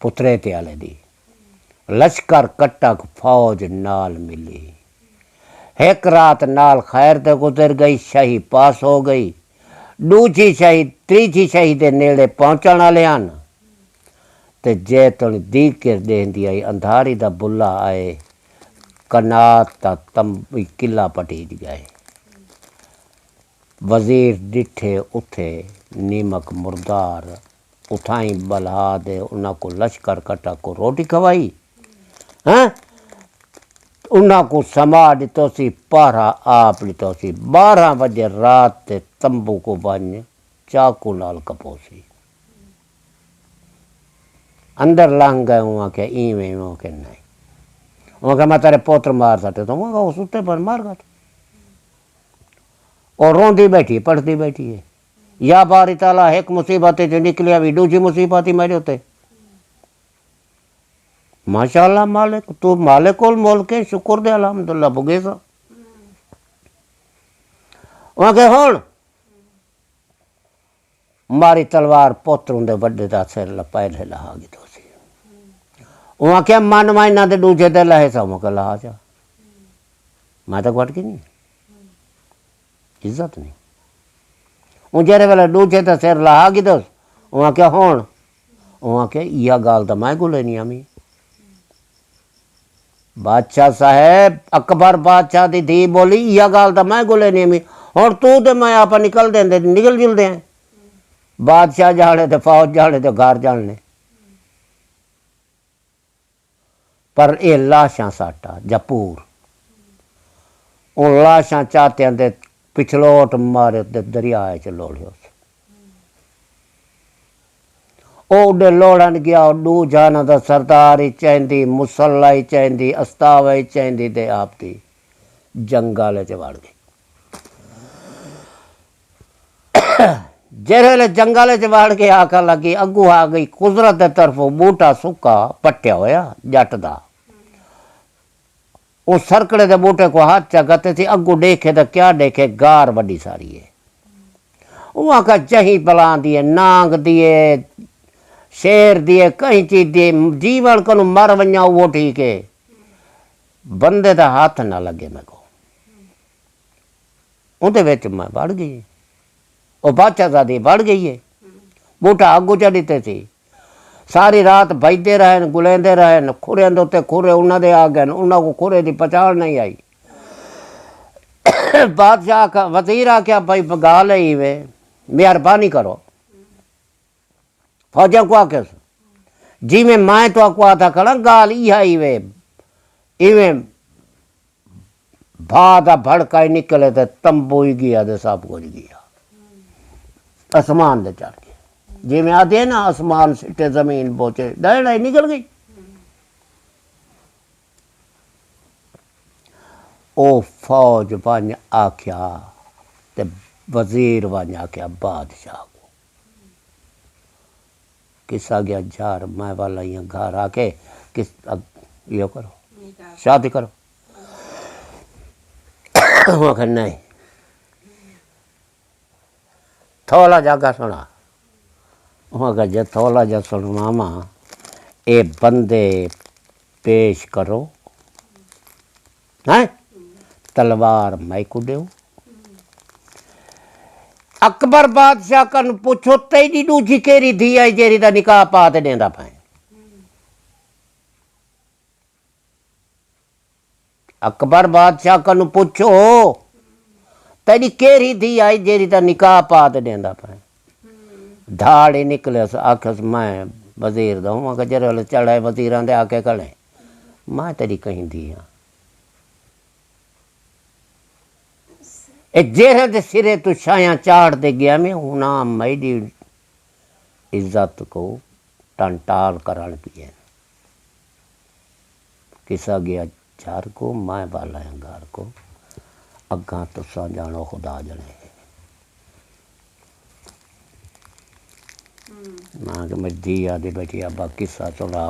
पुत्रे ते आले दी लश्कर कट्टक फौज नाल मिली। एक रात नाल खैर ते गुजर गई, शाही पास हो गई। दूजी शाही तीजी शाही दे नेड़े पहुंचण वाले हन ते जे तुण दीकर देंदी आई, अंधारी दा बुला आए, कनात दा तंबी किला पटीज गए। वजीर डिठे उठे नीमक मुर्दार, उठाई बलहा दे उन्हों को लश्कर कट्टा को रोटी खवाई। हैं उन्हों को समा दितो सी, पारा आप दितो सी। 12 बजे रात ते तंबू को बन चाकू नाल कपोसी। अंदर लंघ गए, वहाँ के इवें वहाँ के नहीं, वहाँ के मैं तेरे पोत्र मार सकते, तो वहाँ का सुते पर मार गया। और रोंदी बैठी पढ़ती बैठी है, या बारी ताला एक मुसीबत जो निकली अभी दूसरी मुसीबत ही मेरे होते। माशाअल्लाह मालिक, तू मालिक उल मुल्क है, शुक्र दे अल्हम्दुलिल्लाह बुगे सा। वहाँ के हुण मारी तलवार पुत्र उनके बड़े का सिर पैरे लहा गई तो सी। वहाँ के मन माइना दे दूजे दे लहे सा, वहाँ लहा जा। मैं तो घट की नहीं इज्जत नहीं। वो जेरे वेले दूजे ते सिर लहा गई तो वहाँ के हुण वहाँ के यह गाल तो मैं गुले नहीं आमी। बादशाह साहब अकबर बादशाह दी धी बोली, यह गाल तो मैं गुले नहीं आमी, हुण तू ते मैं आप निकल देंदे निकल जुलदे हैं। बादशाह जाने ते फौज जाने ते घर जाने, पर ये लाशां साटा जपूर उन लाशां चाहते दे पिछलोट मारे ते दरिया च लोड़ियो। ओडे लोड़न गया, डू जाना दा सरदार ही चाहिंदी, मुसल्ला ही चाहिंदी, अस्तावा ही चाहिंदी, ते आप दी जंगाले च वड़ गई। जेरे जंगल च वड़ के आखन लगी, अगू आ गई कुदरत की तरफों बूटा सुक्का पट्टिया होया जट दा। उस सरकड़े के बूटे को हाथ चगते थी, अगू देखे तो क्या देखे, गार बड़ी सारी है। वहाँ का चही पला दिए, नांग दिए, शेर दिए, कहीं चीज दिए, जीवन को मर वञा वो ठीक है, बंदे का हाथ ना लगे मेरे को। उनके विच मैं बढ़ गई, वो बादशाहजादी बढ़ गई है। बूटा अगू चढ़ते थी, सारी रात बजते रहे, गुलेंदे रहे, खुरे के उत्ते खुरे उन्होंने आ गए, उन्होंने को खुरे की पछाण नहीं आई। बादशाह का वजीर आख्या भाई गाल ही वे, मेहरबानी करो। फौजा को आके जिमें मैं तो आको आता खड़ा, गाल ही वे इवें भादा भड़का ही निकले तो तंबू ही गया तो सब कुछ गया, आसमान दे चढ़ गया। जिमें आते ना आसमान सिटे जमीन पहुंचे, दड़ा ही निकल गई। ओ फौज बन आख्या ते वजीर बन आख्या बादशाह को, किसा गया जार मैं वाला यहाँ घर आके किस यो करो, शादी करो। वो कहा नहीं, थोड़ा जागा सुना। वो कहा जे थोड़ा जा सुन मामा, ये बंदे पेश करो हैं, तलवार मैं को दे। अकबर बादशाह कन पुछो तेरी दूजी केरी धी आई जेरी दा निकाह पा ते देंदा पाए। अकबर बादशाह कन पुछो तेरी केरी धी आई जेरी दा निकाह पा ते देंदा पाए। धाड़ निकले आखस मैं वजीर दा हूं, जरे चढ़े वजीरां दे आके खड़े, मैं तेरी कहीं दी हाँ। जेरे दे सिरे तू छाया चाड़ दे गया मैं हूं ना, मेरी इज्जत को टंटाल करन पिए। किसा गया चार को, मैं वाला घर को, अगा तुसा जानो खुदा जने। मां के मेरी धी आदि बेटी अब्बा किस्सा सुना।